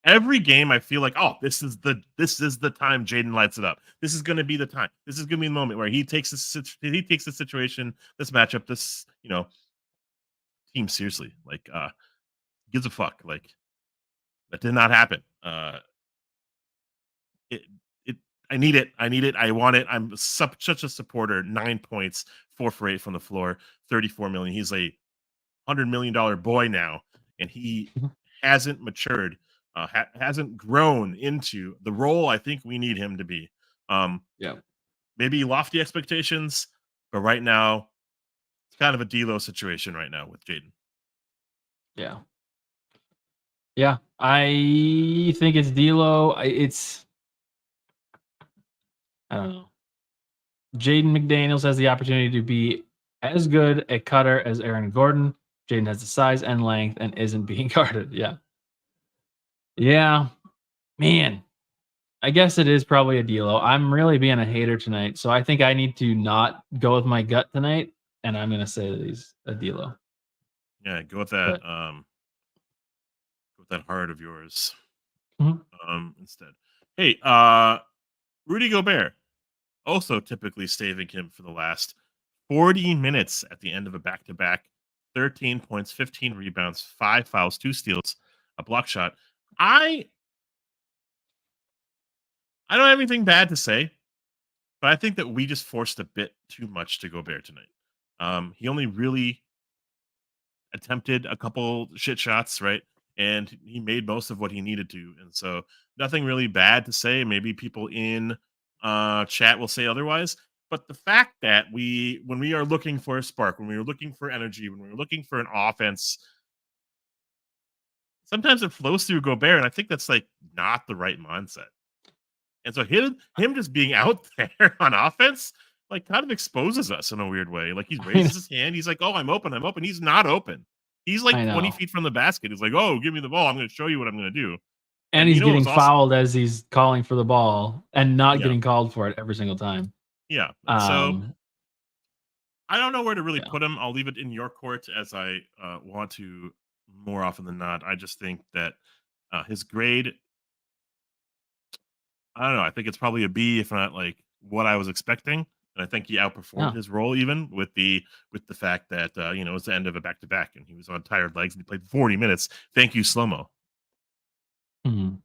Speaker 2: Every game I feel like, oh, this is the time Jaden lights it up. This is going to be the time. This is going to be the moment where he takes the situation, this matchup, this team seriously. Like gives a fuck. Like that did not happen. It it I need it. I need it. I want it. I'm such a supporter. 9 points, 4 for 8 from the floor, 34 million. He's a $100 million boy now, and he hasn't matured, hasn't grown into the role I think we need him to be. Um,
Speaker 1: Yeah.
Speaker 2: Maybe lofty expectations, but right now it's kind of a D'Lo situation right now with Jaden.
Speaker 1: Yeah. Yeah. I think it's D'Lo. I don't know. Jaden McDaniels has the opportunity to be as good a cutter as Aaron Gordon. Jaden has the size and length and isn't being guarded. Yeah. Yeah. Man, I guess it is probably a D'Lo. I'm really being a hater tonight, so I think I need to not go with my gut tonight, and I'm gonna say that he's a D'Lo.
Speaker 2: Yeah,
Speaker 1: But
Speaker 2: go with that heart of yours.
Speaker 1: mhm.
Speaker 2: Instead. Hey, Rudy Gobert, also typically staving him for the last 40 minutes at the end of a back to back. 13 points, 15 rebounds, 5 fouls, 2 steals, a block shot. I don't have anything bad to say, but I think that we just forced a bit too much to Gobert tonight. He only really attempted a couple shit shots, right? And he made most of what he needed to. And so nothing really bad to say. Maybe people in chat will say otherwise. But the fact that when we are looking for a spark, when we are looking for energy, when we're looking for an offense, sometimes it flows through Gobert. And I think that's like not the right mindset. And so him just being out there on offense, like kind of exposes us in a weird way. Like he
Speaker 1: I
Speaker 2: raises his hand, he's like, "Oh, I'm open, I'm open." He's not open. He's like 20
Speaker 1: know.
Speaker 2: feet from the basket. He's like, "Oh, give me the ball. I'm going to show you what I'm going to do."
Speaker 1: And
Speaker 2: And
Speaker 1: he's
Speaker 2: you know what
Speaker 1: getting
Speaker 2: was awesome?
Speaker 1: fouled as he's calling for the ball and not
Speaker 2: Yeah,
Speaker 1: getting called for it every single time.
Speaker 2: yeah. And so
Speaker 1: Um,
Speaker 2: I don't know where to really
Speaker 1: yeah.
Speaker 2: put him. I'll leave it in your court as I want to more often than not. I just think that his grade, I don't know. I think it's probably a B, if not like what I was expecting. And I think he outperformed
Speaker 1: Yeah.
Speaker 2: his role even with the fact that it's the end of a back to back and he was on tired legs and he played 40 minutes. Thank you, slow mo.
Speaker 1: Mhm.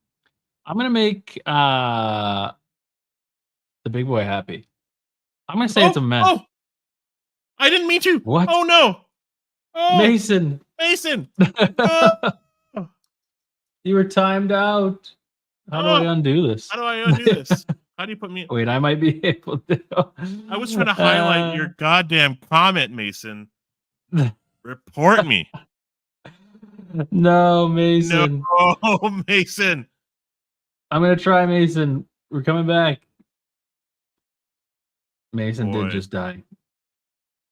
Speaker 1: I'm gonna make the big boy happy. I'm gonna say it's a
Speaker 2: Oh,
Speaker 1: meh.
Speaker 2: oh! I didn't mean to.
Speaker 1: What?
Speaker 2: Oh no! Oh,
Speaker 1: Mason.
Speaker 2: Mason! Oh!
Speaker 1: You were timed out. How do I
Speaker 2: Oh,
Speaker 1: undo this?
Speaker 2: how do I undo this? How do you put me?
Speaker 1: Wait, I might be able
Speaker 2: I was trying to highlight
Speaker 1: to.
Speaker 2: your goddamn comment, Mason. Report me.
Speaker 1: No,
Speaker 2: No,
Speaker 1: Mason.
Speaker 2: Mason.
Speaker 1: I'm gonna try, Mason. We're coming back. Mason did
Speaker 2: Boy,
Speaker 1: just die.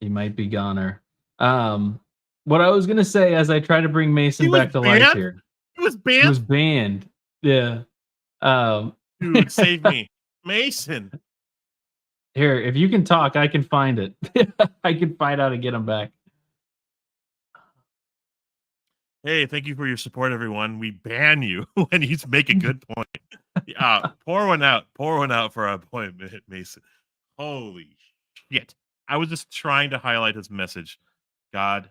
Speaker 1: He might be goner. Um, what I was gonna say as I try to bring
Speaker 2: he
Speaker 1: Mason
Speaker 2: was
Speaker 1: back to life
Speaker 2: banned.
Speaker 1: here.
Speaker 2: He was
Speaker 1: He was
Speaker 2: banned.
Speaker 1: banned. Yeah. Um,
Speaker 2: Dude, save me, Mason.
Speaker 1: here, if you can talk, I can find it. I can find how to get him back.
Speaker 2: Hey, thank you for your support, everyone. We ban you when you make a good point. Pour one out. Pour one out for our boy Mason. Holy shit! I was just trying to highlight his message. God,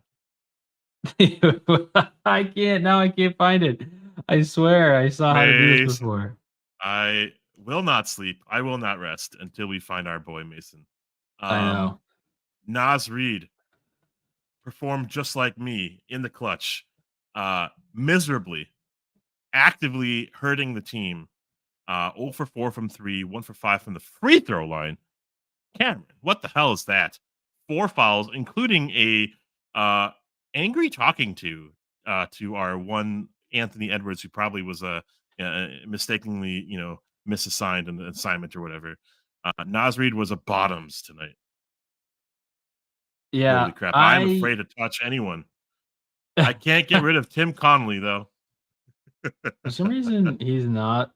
Speaker 1: I can't now. I can't find it. I swear I saw how to do this
Speaker 2: Mason.
Speaker 1: before.
Speaker 2: I will not sleep. I will not rest until we find our boy Mason.
Speaker 1: I
Speaker 2: Um,
Speaker 1: know.
Speaker 2: Nas Reed performed just like me in the clutch, miserably, actively hurting the team. 0 for 4 from 3, 1 for 5 from the free throw line. Cameron, what the hell is that? 4 fouls, including a angry talking to our one Anthony Edwards, who probably was mistakenly, misassigned an assignment or whatever. Nas Reed was a bottoms tonight.
Speaker 1: Yeah,
Speaker 2: Holy crap! I'm
Speaker 1: I
Speaker 2: afraid to touch anyone. I can't get rid of Tim Connolly though.
Speaker 1: for some reason he's not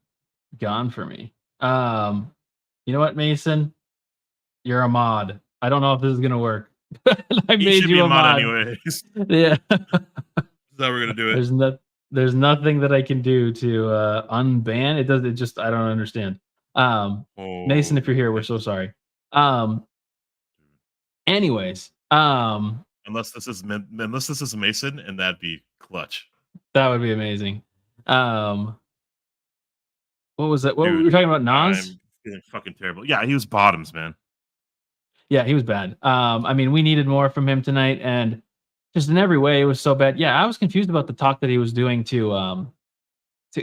Speaker 1: gone for me. You know what, Mason? You're a mod. I don't know if this is gonna work. I
Speaker 2: He
Speaker 1: made
Speaker 2: should be
Speaker 1: you
Speaker 2: a
Speaker 1: a
Speaker 2: mod
Speaker 1: mod.
Speaker 2: anyways.
Speaker 1: Yeah.
Speaker 2: That's how we're gonna do it.
Speaker 1: There's nothing that I can do to unban. It does it just I don't understand. Mason, if you're
Speaker 2: Holy
Speaker 1: here, we're
Speaker 2: shit.
Speaker 1: so sorry. Um anyways,
Speaker 2: Unless this is Mason, and that'd be clutch.
Speaker 1: that would be amazing. Um what was it? What were we
Speaker 2: Dude,
Speaker 1: talking about? Nas?
Speaker 2: I'm feeling fucking terrible. Yeah, he was bottoms, man.
Speaker 1: Yeah, he was bad. I mean, we needed more from him tonight, and just in every way, it was so bad. Yeah, I was confused about the talk that he was doing to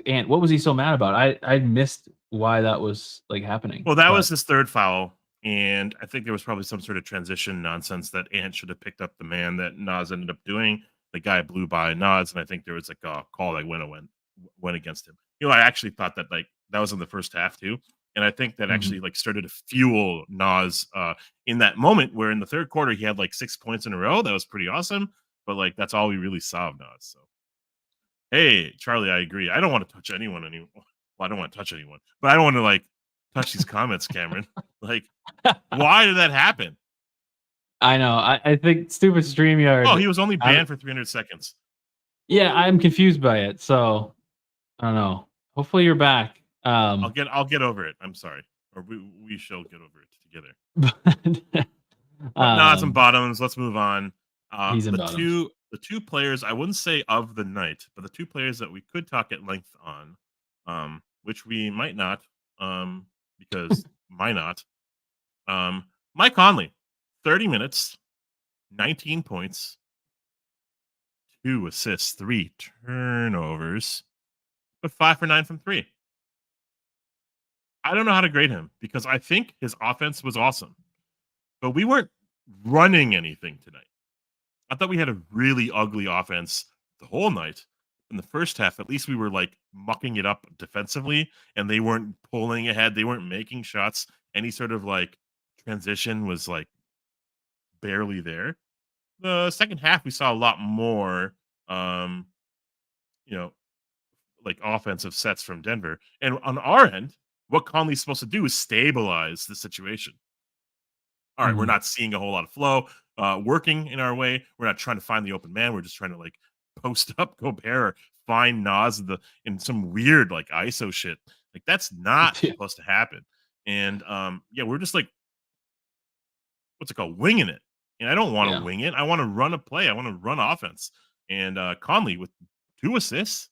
Speaker 1: Ant. What was he so mad about? I missed why that was like happening.
Speaker 2: Well, that was
Speaker 1: But
Speaker 2: his third foul, and I think there was probably some sort of transition nonsense that Ant should have picked up the man that Nas ended up doing. The guy blew by Nas, and I think there was like a call that went against him. I actually thought that like that was in the first half too, and I think that
Speaker 1: mhm.
Speaker 2: actually like started to fuel Nas in that moment where in the third quarter he had like 6 points in a row. That was pretty awesome, but like that's all we really saw of Nas. So hey, Charlie, I agree. I don't want to touch anyone anymore. Well, I don't want to touch anyone, but I don't want to like touch these comments, Cameron. Like, why did that happen?
Speaker 1: I know. I think stupid
Speaker 2: Oh,
Speaker 1: Streamyard.
Speaker 2: he was only
Speaker 1: I,
Speaker 2: banned for 300 seconds.
Speaker 1: yeah, I'm confused by it. So I don't know. Hopefully you're back.
Speaker 2: I'll get over it. I'm sorry, or we shall get over it together. But Nas and
Speaker 1: um,
Speaker 2: bottoms. Let's move on.
Speaker 1: he's in
Speaker 2: The
Speaker 1: bottoms.
Speaker 2: two players I wouldn't say of the night, but the two players that we could talk at length on, which we might not, because why not? Mike Conley, 30 minutes, 19 points, 2 assists, 3 turnovers, but 5 for 9 from 3. I don't know how to grade him because I think his offense was awesome, but we weren't running anything tonight. I thought we had a really ugly offense the whole night. In the first half, at least we were like mucking it up defensively and they weren't pulling ahead. They weren't making shots. Any sort of like transition was like barely there. The second half, we saw a lot more, um, you know, like offensive sets from Denver. And on our end, what Conley's supposed to do is stabilize the situation. All right, we're
Speaker 1: Mhm.
Speaker 2: not seeing a whole lot of flow working in our way. We're not trying to find the open man. We're just trying to like post up Gobert or find Nas in some weird like ISO shit. Like that's not supposed to happen. And yeah, we're just like what's it called, winging it. And I don't want to
Speaker 1: Yeah.
Speaker 2: wing it. I want to run a play. I want to run offense. And Conley with 2 assists.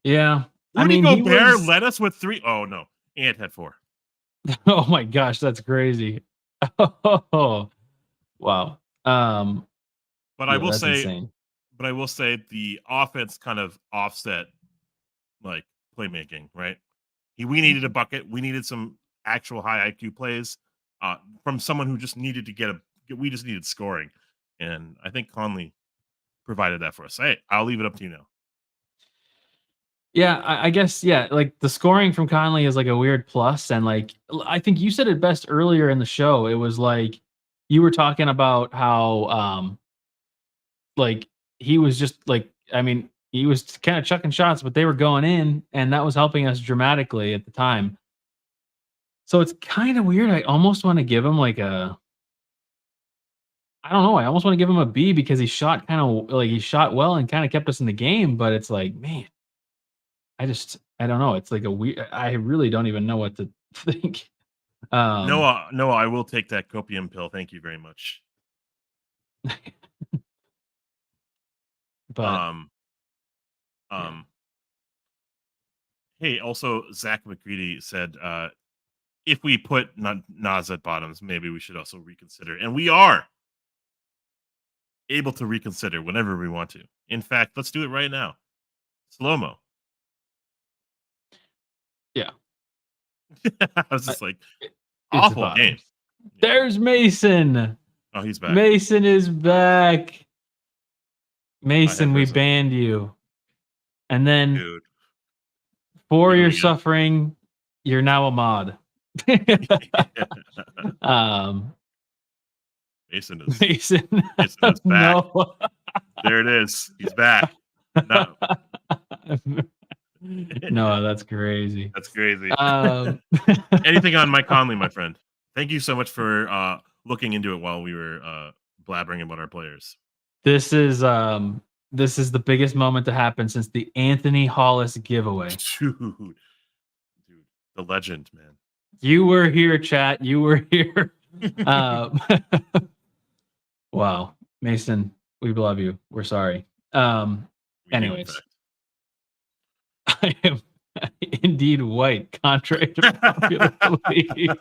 Speaker 1: Yeah. I
Speaker 2: Rudy
Speaker 1: mean, he
Speaker 2: Gobert
Speaker 1: was.
Speaker 2: led us with 3. Oh no, Ant had 4.
Speaker 1: Oh my gosh, that's crazy. Oh, wow.
Speaker 2: But I
Speaker 1: Yeah,
Speaker 2: will
Speaker 1: that's
Speaker 2: say
Speaker 1: insane.
Speaker 2: but I will say the offense kind of offset like playmaking, right? We needed a bucket. We needed some actual high IQ plays from someone who just needed to we just needed scoring, and I think Conley provided that for us. Hey, I'll leave it up to you now.
Speaker 1: Yeah, I guess, yeah, like, the scoring from Conley is, like, a weird plus, and, like, I think you said it best earlier in the show. It was, like, you were talking about how, like, he was just, like, I mean, he was kinda chucking shots, but they were going in, and that was helping us dramatically at the time. So it's kinda weird. I almost wanna give him, like, a I don't know, I almost wanna give him a B because he shot kinda like, he shot well and kinda kept us in the game, but it's like, man, I don't know. It's like a weird. I really don't even know what to think. Um,
Speaker 2: Noah, I will take that copium pill. Thank you very much.
Speaker 1: but
Speaker 2: Um,
Speaker 1: yeah,
Speaker 2: um, hey, also Zach McCready said, if we put Nas at bottoms, maybe we should also reconsider, and we are able to reconsider whenever we want to. In fact, let's do it right now. Slow mo.
Speaker 1: yeah,
Speaker 2: I was
Speaker 1: I,
Speaker 2: just like,
Speaker 1: it's the
Speaker 2: awful game.
Speaker 1: bottoms.
Speaker 2: Yeah.
Speaker 1: There's Mason.
Speaker 2: Oh, he's back.
Speaker 1: Mason is back.
Speaker 2: I have
Speaker 1: Mason, we
Speaker 2: risen,
Speaker 1: banned you, and then
Speaker 2: dude.
Speaker 1: for
Speaker 2: Leave him
Speaker 1: your
Speaker 2: again.
Speaker 1: suffering, you're now a mod. um,
Speaker 2: Mason is
Speaker 1: Mason,
Speaker 2: back.
Speaker 1: no.
Speaker 2: There it is. He's back. No,
Speaker 1: No, that's crazy.
Speaker 2: that's crazy.
Speaker 1: Um,
Speaker 2: Anything on Mike Conley, my friend? Thank you so much for looking into it while we were blabbering about our players.
Speaker 1: this is the biggest moment to happen since the Anthony Hollis giveaway.
Speaker 2: Dude, the legend, man.
Speaker 1: You were here, chat. You were here. Um, wow, Mason, we love you. We're sorry.
Speaker 2: We do, in
Speaker 1: Anyways, I am indeed white, contrary to popular belief.
Speaker 2: Good.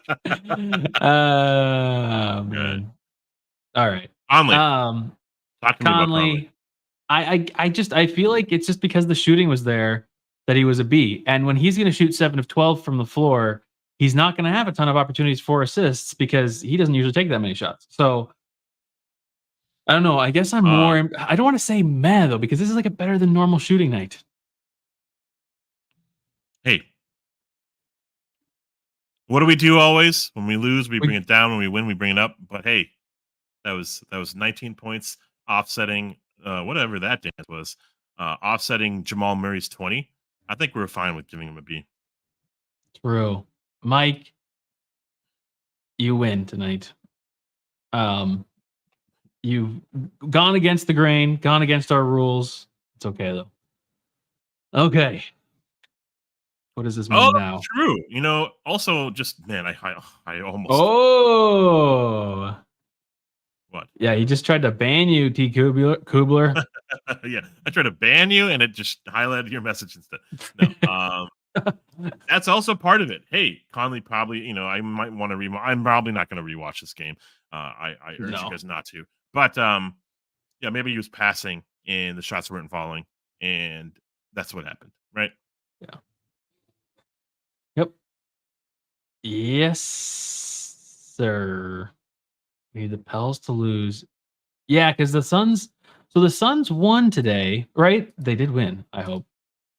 Speaker 1: Man. All right.
Speaker 2: Conley,
Speaker 1: Um,
Speaker 2: talk to me about Conley.
Speaker 1: Conley. I feel like it's just because the shooting was there that he was a B. And when he's going to shoot 7 of 12 from the floor, he's not going to have a ton of opportunities for assists because he doesn't usually take that many shots. So I don't know. I guess I'm
Speaker 2: Uh,
Speaker 1: more. I don't want to say meh though because this is like a better than normal shooting night.
Speaker 2: hey, what do we do always? When we lose, we bring
Speaker 1: We,
Speaker 2: it down. When we win, we bring it up. But hey, that was 19 points, offsetting whatever that dance was, offsetting Jamal Murray's 20. I think we're fine with giving him a B.
Speaker 1: True, Mike. You win tonight. You've gone against the grain, gone against our rules. It's okay though. Okay. What does this
Speaker 2: Oh,
Speaker 1: mean now?
Speaker 2: true. You know, also just man, I almost
Speaker 1: Oh,
Speaker 2: what?
Speaker 1: yeah. He just tried to ban you, T. Kubler.
Speaker 2: Yeah, I tried to ban you, and it just highlighted your message instead. No, that's also part of it. Hey, Conley probably, I might want to I'm probably not going to rewatch this game. I urge you
Speaker 1: No.
Speaker 2: guys not to. But yeah, maybe he was passing and the shots weren't falling, and that's what happened, right?
Speaker 1: Yeah. Yep. Yes, sir. We need the Pels to lose. Yeah, because the Suns. So the Suns won today, right? They did win. I hope.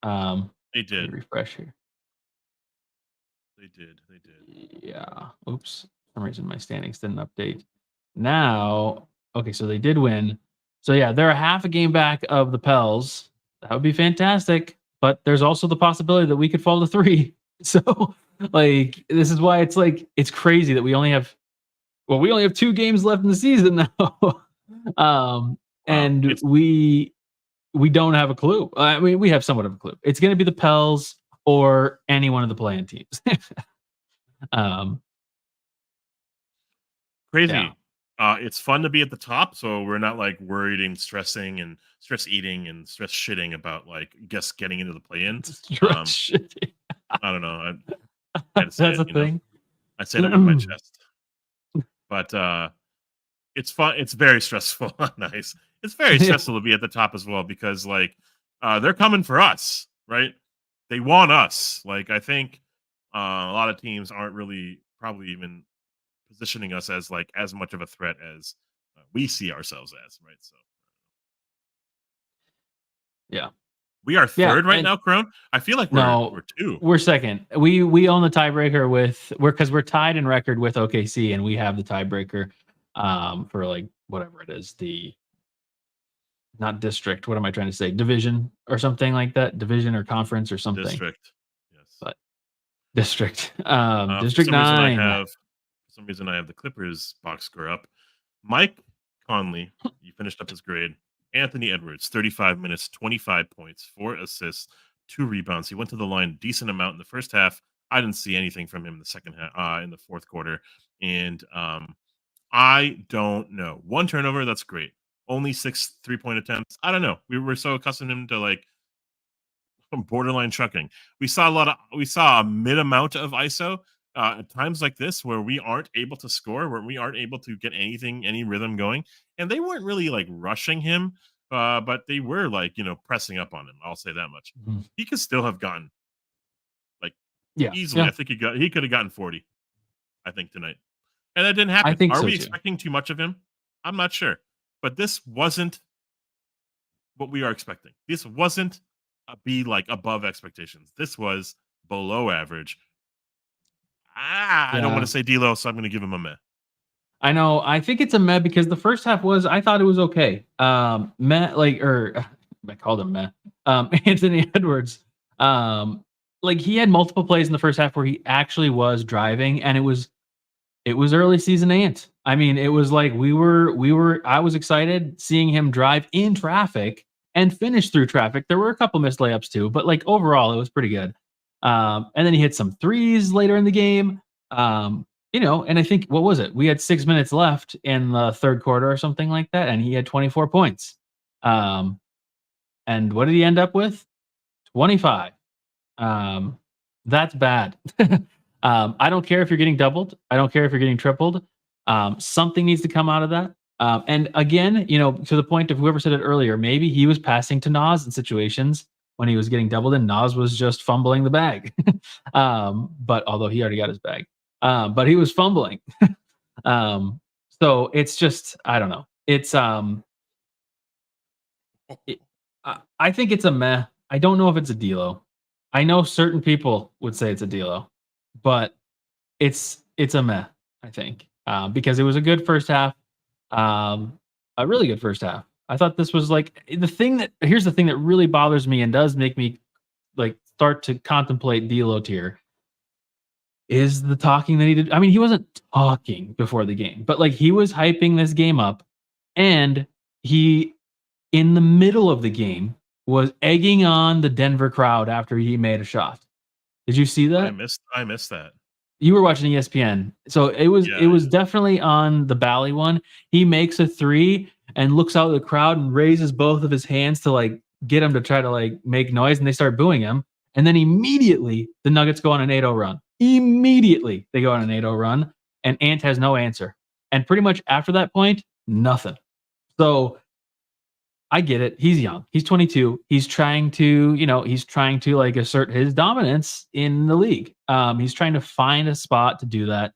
Speaker 2: They
Speaker 1: Let me
Speaker 2: did.
Speaker 1: refresh here.
Speaker 2: They did. They did.
Speaker 1: Yeah. Oops. For some reason my standings didn't update. Now, okay, so they did win. So yeah, they're a half a game back of the Pels. That would be fantastic. But there's also the possibility that we could fall to 3. So like this is why it's like it's crazy that we only have 2 games left in the season now.
Speaker 2: Wow.
Speaker 1: And
Speaker 2: It's
Speaker 1: we don't have a clue. I mean, we have somewhat of a clue. It's going to be the Pels or any one of the playing teams. um, yeah.
Speaker 2: crazy. It's fun to be at the top, so we're not like worried and stressing and stress eating and stress shitting about like guess getting into the play-in.
Speaker 1: Stretch.
Speaker 2: I don't know. I had to say
Speaker 1: That's
Speaker 2: it,
Speaker 1: a thing.
Speaker 2: I said it with my chest. But it's fun. It's very stressful. Nice. it's very stressful to be at the top as well because like they're coming for us, right? They want us. Like I think a lot of teams aren't really probably even positioning us as like as much of a threat as we see ourselves as, right? So
Speaker 1: Yeah.
Speaker 2: we are
Speaker 1: Yeah.
Speaker 2: third right
Speaker 1: And
Speaker 2: now, Crone. I feel like
Speaker 1: no,
Speaker 2: we're two.
Speaker 1: we're second. We own the tiebreaker with we're tied in record with OKC, and we have the tiebreaker for like whatever it is, the not district. What am I trying to say? Division or something like that. Division or conference or something.
Speaker 2: District. Yes.
Speaker 1: But district.
Speaker 2: For
Speaker 1: District
Speaker 2: some reason,
Speaker 1: 9.
Speaker 2: I have the Clippers box score up. Mike Conley, he finished up his grade. Anthony Edwards, 35 minutes, 25 points, 4 assists, 2 rebounds. He went to the line a decent amount in the first half. I didn't see anything from him in the second half, in the fourth quarter. And I don't know. 1 turnover, that's great. Only 6 3-point attempts. I don't know. We were so accustomed to him to like borderline trucking. We saw a mid amount of ISO at times like this where we aren't able to score, where we aren't able to get any rhythm going, and they weren't really like rushing him, but they were like pressing up on him. I'll say that much.
Speaker 1: Mhm.
Speaker 2: He could still have gotten like
Speaker 1: Yeah.
Speaker 2: easily.
Speaker 1: Yeah.
Speaker 2: I think he could have gotten 40. I think tonight, and that didn't
Speaker 1: I
Speaker 2: happen.
Speaker 1: think
Speaker 2: Are
Speaker 1: so
Speaker 2: we
Speaker 1: too.
Speaker 2: expecting too much of him? I'm not sure, but this wasn't what we are expecting. This wasn't be like above expectations. This was below average. I don't want
Speaker 1: Yeah.
Speaker 2: to say D'Lo, so I'm going to give him a meh.
Speaker 1: I know. I think it's a meh because the first half was I thought it was okay. Meh like or I called him meh. Anthony Edwards. Like he had multiple plays in the first half where he actually was driving, and it was early season Ant. I mean, it was like we were I was excited seeing him drive in traffic and finish through traffic. There were a couple missed layups too, but like overall it was pretty good. And then he hit some threes later in the game. And I think what was it? We had 6 minutes left in the third quarter or something like that, and he had 24 points. Um, and what did he end up with? 25. Um, that's bad. I don't care if you're getting doubled. I don't care if you're getting tripled. Something needs to come out of that. And again, to the point of whoever said it earlier, maybe he was passing to Nas in situations when he was getting doubled, and Nas was just fumbling the bag. But although he already got his bag, but he was fumbling. um, so it's just I don't know. I think it's a meh. I don't know if it's a D'Lo. I know certain people would say it's a D'Lo, but it's a meh. I think because it was a good first half, a really good first half. I thought this was like the thing that here's the thing that really bothers me and does make me like start to contemplate D'Lo tier is the talking that he did. I mean, he wasn't talking before the game, but like he was hyping this game up, and he in the middle of the game was egging on the Denver crowd after he made a shot. Did you see that?
Speaker 2: I missed that.
Speaker 1: You were watching ESPN. So it was
Speaker 2: Yeah.
Speaker 1: definitely on the Bally one. He makes a three and looks out at the crowd and raises both of his hands to like get him to try to like make noise, and they start booing him. And then immediately the Nuggets go on an 8-0 run. Immediately they go on an 8-0 run, and Ant has no answer. And pretty much after that point, nothing. So I get it. He's young. He's 22. He's trying to, like assert his dominance in the league. He's trying to find a spot to do that.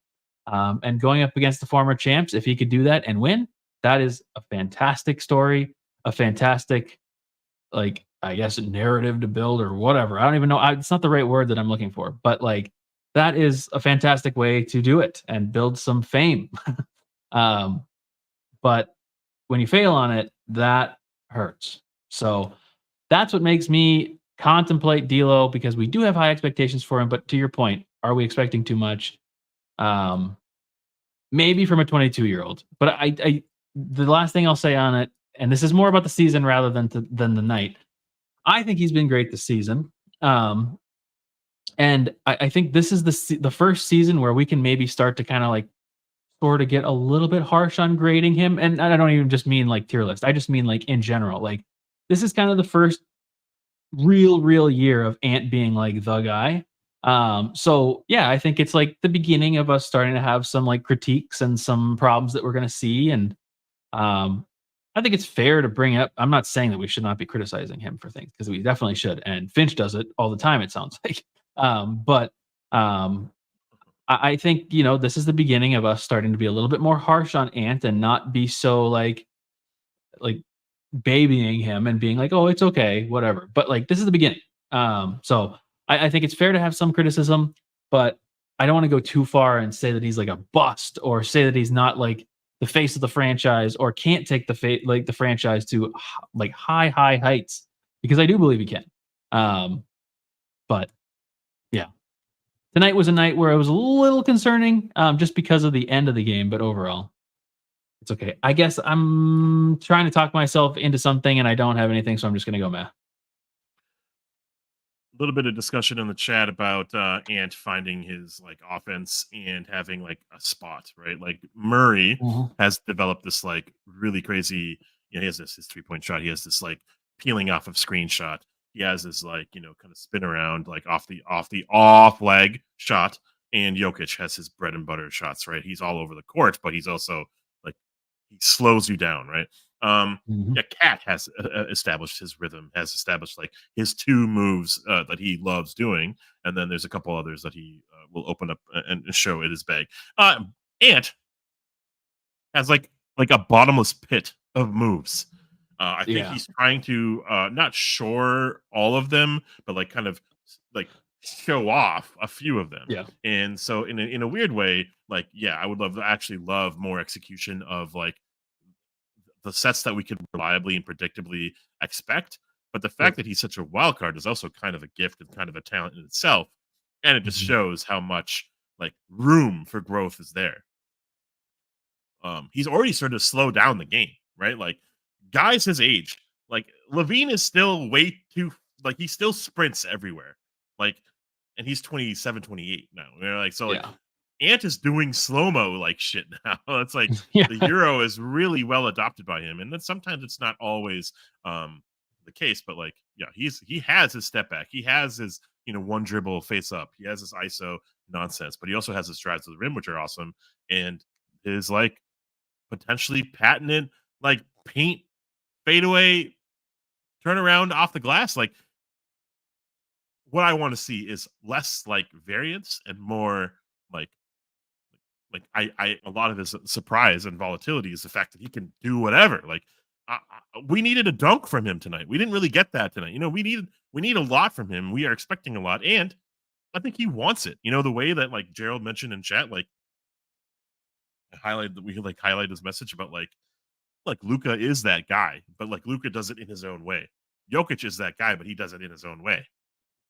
Speaker 1: And going up against the former champs, if he could do that and win, that is a fantastic story, a fantastic, like, I guess, narrative to build or whatever. I don't even know. It's not the right word that I'm looking for, but like, that is a fantastic way to do it and build some fame. But when you fail on it, that hurts. So that's what makes me contemplate D'Lo because we do have high expectations for him. But to your point, are we expecting too much? Maybe from a 22-year-old. But the last thing I'll say on it, and this is more about the season rather than the night. I think he's been great this season. And I think this is the first season where we can maybe start to kind of like sort of get a little bit harsh on grading him. And I don't even just mean like tier list. I just mean like in general. Like this is kind of the first real year of Ant being like the guy. So yeah, I think it's like the beginning of us starting to have some like critiques and some problems that we're gonna see. And I think it's fair to bring up. I'm not saying that we should not be criticizing him for things because we definitely should, and Finch does it all the time. It sounds like, but I think this is the beginning of us starting to be a little bit more harsh on Ant and not be so like babying him and being like, oh, it's okay, whatever. But like this is the beginning. So I think it's fair to have some criticism, but I don't want to go too far and say that he's like a bust or say that he's not like the face of the franchise or can't take the franchise to like high heights because I do believe he can. But yeah, tonight was a night where it was a little concerning, just because of the end of the game. But overall, it's okay. I guess I'm trying to talk myself into something, and I don't have anything, so I'm just gonna go meh.
Speaker 2: Little bit of discussion in the chat about Ant finding his like offense and having like a spot, right? Like Murray
Speaker 1: Mhm.
Speaker 2: has developed this like really crazy, he has his 3-point shot. He has this like peeling off of screen shot. He has this like, kind of spin around like off the off leg shot. And Jokic has his bread and butter shots, right? He's all over the court, but he's also like he slows you down, right?
Speaker 1: Mhm.
Speaker 2: Yeah, Cat has established his rhythm, has established like his two moves that he loves doing, and then there's a couple others that he will open up and show in his bag. Ant has like a bottomless pit of moves. I think
Speaker 1: Yeah,
Speaker 2: he's trying to not shore all of them, but like kind of like show off a few of them.
Speaker 1: yeah,
Speaker 2: And so in a weird way, like yeah, I would love more execution of like the sets that we could reliably and predictably expect. But the
Speaker 1: right.
Speaker 2: fact that he's such a wild card is also kind of a gift and kind of a talent in itself. And it just
Speaker 1: Mhm.
Speaker 2: shows how much like room for growth is there. He's already started to slow down the game, right? Like guys his age, like Levine is still way too like he still sprints everywhere. Like and he's 27, 28 now. Like so like
Speaker 1: Yeah,
Speaker 2: Ant is doing slow-mo like shit now. It's like
Speaker 1: yeah,
Speaker 2: the Euro is really well adopted by him. And then sometimes it's not always the case, but like, yeah, he has his step back. He has his, one dribble face up. He has his ISO nonsense, but he also has his drives to the rim, which are awesome. And his like potentially patented like paint fadeaway turnaround off the glass. Like what I want to see is less like variance and more like I a lot of his surprise and volatility is the fact that he can do whatever. Like we needed a dunk from him tonight. We didn't really get that tonight. We need a lot from him. We are expecting a lot, and I think he wants it. The way that like Gerald mentioned in chat, like we could like highlight his message about like Luca is that guy, but like Luca does it in his own way. Jokic is that guy, but he does it in his own way,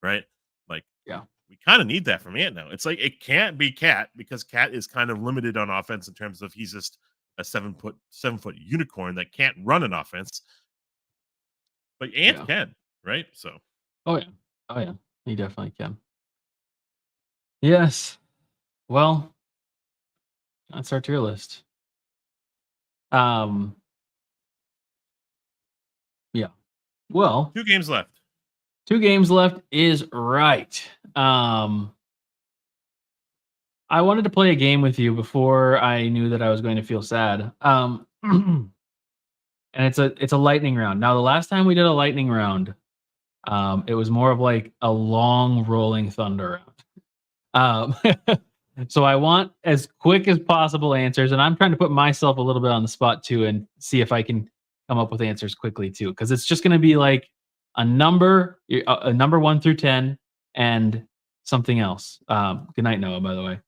Speaker 2: right? Like
Speaker 1: yeah,
Speaker 2: we kind of need that from Ant now. It's like it can't be Cat because Cat is kind of limited on offense in terms of he's just a 7-foot unicorn that can't run an offense, but Ant
Speaker 1: yeah.
Speaker 2: can, right? So
Speaker 1: Oh yeah, oh yeah. He definitely can. Yes. Well, that's our tier list. Um, yeah. Well,
Speaker 2: 2 games left.
Speaker 1: 2 games left is right. Um, I wanted to play a game with you before I knew that I was going to feel sad. And it's a lightning round. Now, the last time we did a lightning round, it was more of like a long rolling thunder round. So I want as quick as possible answers, and I'm trying to put myself a little bit on the spot too, and see if I can come up with answers quickly too, because it's just going to be like a number 1 through 10, and something else. Good night, Noah. By the way,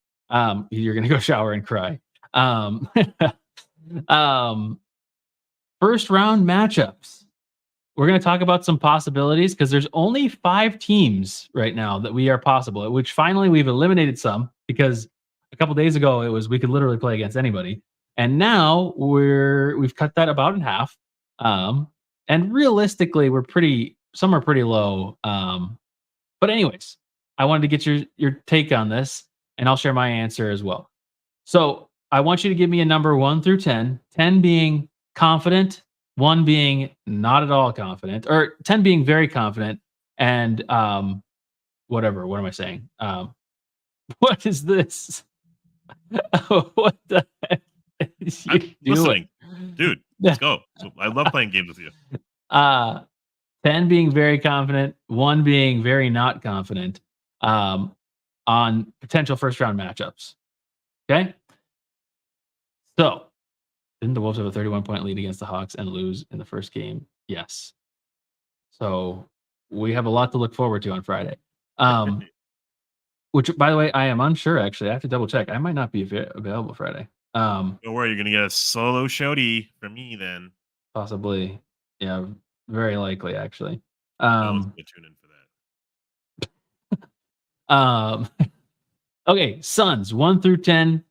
Speaker 1: you're going to go shower and cry. Um, um, First round matchups. We're going to talk about some possibilities because there's only 5 teams right now that we are possible, which finally we've eliminated some because a couple days ago it was we could literally play against anybody. And now we've cut that about in half. Um, and realistically, some are pretty low. But anyways, I wanted to get your take on this, and I'll share my answer as well. So I want you to give me a number 1 through 10, 10 being confident, 1 being not at all confident, or 10 being very confident, and whatever. What am I saying? What is this? What the heck is
Speaker 2: I'm
Speaker 1: you doing?
Speaker 2: listening, dude. Let's go. I love playing games with you.
Speaker 1: 10 being very confident, 1 being very not confident on potential first round matchups. Okay. So, didn't the Wolves have a 31-point lead against the Hawks and lose in the first game? Yes. So, we have a lot to look forward to on Friday. Which, by the way, I am unsure actually. I have to double check. I might not be available Friday.
Speaker 2: Don't worry, you're going to get a solo showdy from me then.
Speaker 1: Possibly. Yeah, very likely actually.
Speaker 2: No one's going to tune in for that.
Speaker 1: Okay, Suns 1 through 10.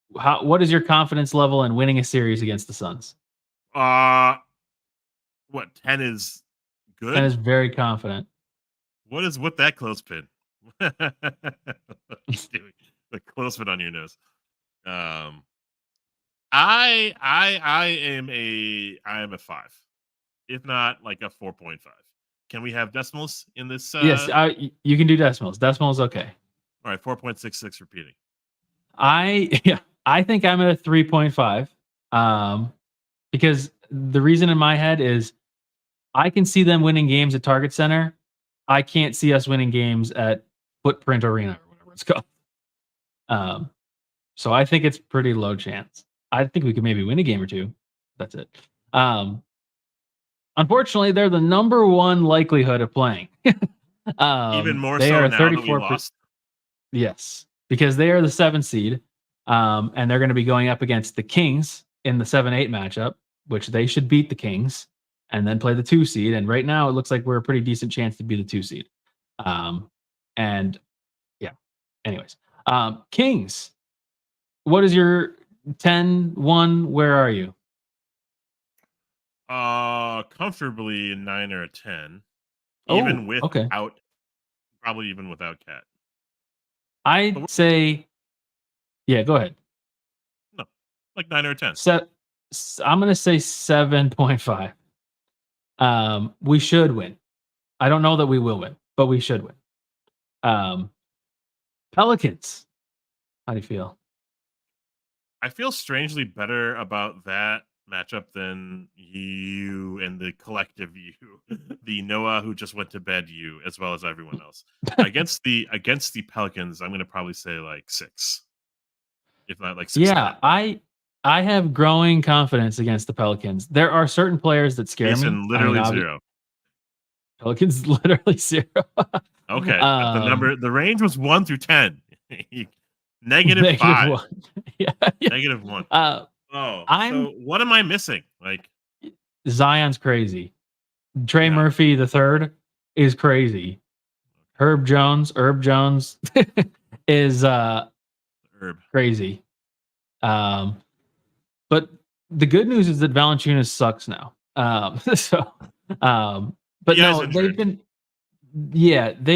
Speaker 1: What is your confidence level in winning a series against the Suns?
Speaker 2: What 10 is
Speaker 1: 10
Speaker 2: good?
Speaker 1: is very confident.
Speaker 2: What is with that clothespin? The clothespin on your nose. I am a 5, if not like a 4.5. Can we have decimals in this?
Speaker 1: Yes, you can do decimals. Decimals, okay.
Speaker 2: All right, 4.66 repeating.
Speaker 1: I think I'm at a 3.5. Because the reason in my head is I can see them winning games at Target Center. I can't see us winning games at Footprint Arena or whatever it's called. So I think it's pretty low chance. I think we could maybe win a game or two. That's it. Unfortunately, they're the number one likelihood of playing.
Speaker 2: Even more
Speaker 1: they
Speaker 2: so
Speaker 1: are
Speaker 2: now that we lost.
Speaker 1: Yes, because they are the 7th seed, and they're going to be going up against the Kings in the 7-8 matchup, which they should beat the Kings and then play the 2 seed. And right now, it looks like we're a pretty decent chance to be the 2 seed. And yeah, anyways, Kings, what is your 10-1? Where are you?
Speaker 2: Comfortably a 9 or a 10,
Speaker 1: Even
Speaker 2: probably even without Cat.
Speaker 1: I'd say, yeah, go ahead.
Speaker 2: No, like 9 or a 10.
Speaker 1: I'm going to say 7.5. We should win. I don't know that we will win, but we should win. Pelicans, how do you feel?
Speaker 2: I feel strangely better about that matchup than you and the collective you, the Noah who just went to bed you, as well as everyone else. against the Pelicans, I'm going to probably say like 6, if not like 6.
Speaker 1: Yeah, I have growing confidence against the Pelicans. There are certain players that scare me.
Speaker 2: Literally 0.
Speaker 1: Pelicans literally 0.
Speaker 2: Okay, the range was 1 through 10. Negative 5.
Speaker 1: 1. Yeah.
Speaker 2: Negative 1. So what am I missing? Like,
Speaker 1: Zion's crazy. Trey Murphy the third is crazy. Herb Jones is crazy. But the good news is that Valanciunas sucks now. But no, they've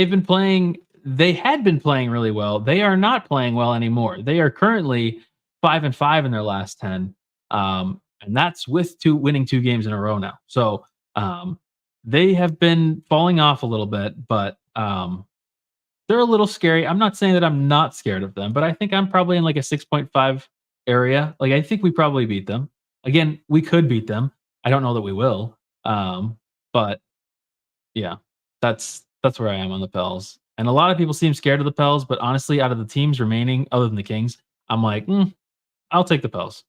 Speaker 1: been playing. They had been playing really well. They are not playing well anymore. They are currently 5-5 in their last 10, and that's with winning 2 games in a row now. So they have been falling off a little bit, but they're a little scary. I'm not saying that I'm not scared of them, but I think I'm probably in like a 6.5 area. Like I think we probably beat them. Again, we could beat them. I don't know that we will. But yeah, that's where I am on the Pels. And a lot of people seem scared of the Pels, but honestly, out of the teams remaining, other than the Kings, I'm like, I'll take the Pels.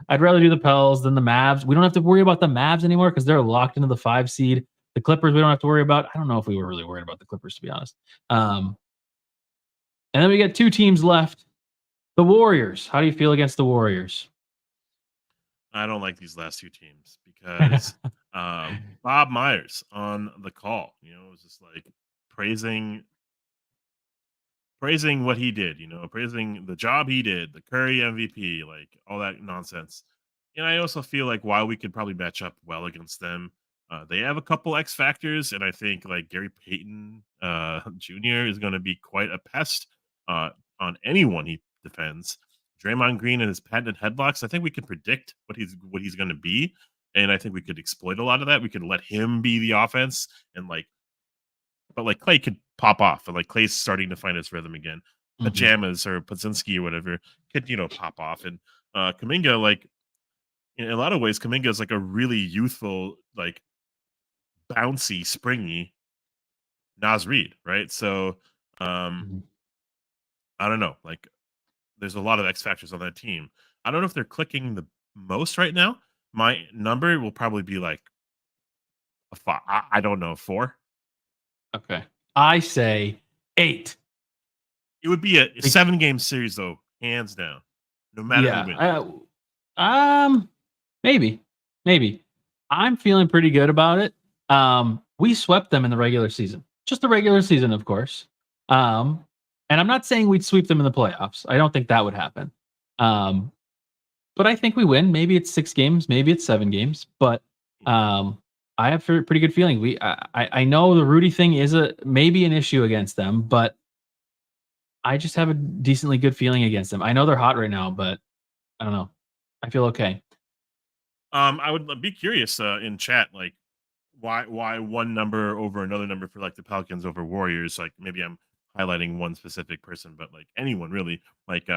Speaker 1: I'd rather do the Pels than the Mavs. We don't have to worry about the Mavs anymore because they're locked into the 5 seed. The Clippers, we don't have to worry about. I don't know if we were really worried about the Clippers, to be honest. And then we got 2 teams left. The Warriors. How do you feel against the Warriors?
Speaker 2: I don't like these last 2 teams because Bob Myers on the call, it was just like praising what he did, praising the job he did, the Curry MVP, like all that nonsense. And I also feel like while we could probably match up well against them, they have a couple X factors, and I think like Gary Payton Jr. is going to be quite a pest on anyone he defends. Draymond Green and his patented headlocks, I think we can predict what he's going to be, and I think we could exploit a lot of that. We could let him be the offense, and but like Clay could pop off, and like Clay's starting to find his rhythm again. Pajamas or Podzinski or whatever could pop off, and Kuminga, like in a lot of ways, Kaminga is like a really youthful, like bouncy, springy Nas Reed, right? So, um,
Speaker 1: Mhm.
Speaker 2: I don't know. Like, there's a lot of X factors on that team. I don't know if they're clicking the most right now. My number will probably be like a five. I don't know, four.
Speaker 1: Okay. I say 8.
Speaker 2: It would be a
Speaker 1: Be
Speaker 2: 7-game series, though, hands down, no matter who wins.
Speaker 1: yeah, um, maybe, maybe. I'm feeling pretty good about it. We swept them in the regular season, just the regular season, of course. Um, and I'm not saying we'd sweep them in the playoffs. I don't think that would happen. Um, but I think we win. Maybe it's 6 games, maybe it's 7 games, but um, I have a pretty good feeling. I know the Rudy thing is a maybe an issue against them, but I just have a decently good feeling against them. I know they're hot right now, but I don't know. I feel okay.
Speaker 2: I would be curious in chat, like why one number over another number for like the Pelicans over Warriors. Like maybe I'm highlighting one specific person, but like anyone really. Like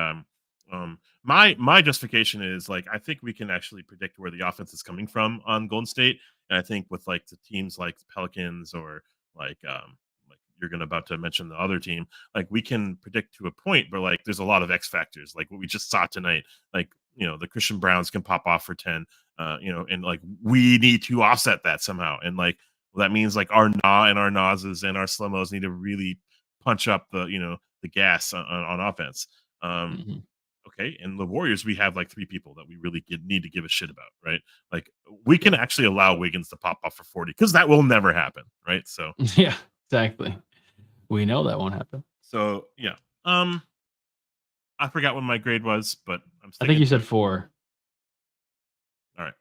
Speaker 2: my justification is like I think we can actually predict where the offense is coming from on Golden State, and I think with like the teams like the Pelicans or like like you're gonna about to mention the other team, like we can predict to a point, but like there's a lot of X factors, like what we just saw tonight. Like the Christian Browns can pop off for 10, and like we need to offset that somehow. And like that means like our and our Nazes and our Slemos need to really punch up the gas on offense. Um,
Speaker 1: Mhm.
Speaker 2: okay, and the Warriors, we have like 3 people that we really need to give a shit about, right? Like we
Speaker 1: Yeah.
Speaker 2: can actually allow Wiggins to pop off for 40 because that will never happen, right? So
Speaker 1: Yeah, exactly. We know that won't happen.
Speaker 2: yeah. Um, I forgot what my grade was, but I'm
Speaker 1: I think
Speaker 2: sticking
Speaker 1: you
Speaker 2: to
Speaker 1: said
Speaker 2: it.
Speaker 1: 4,
Speaker 2: All right.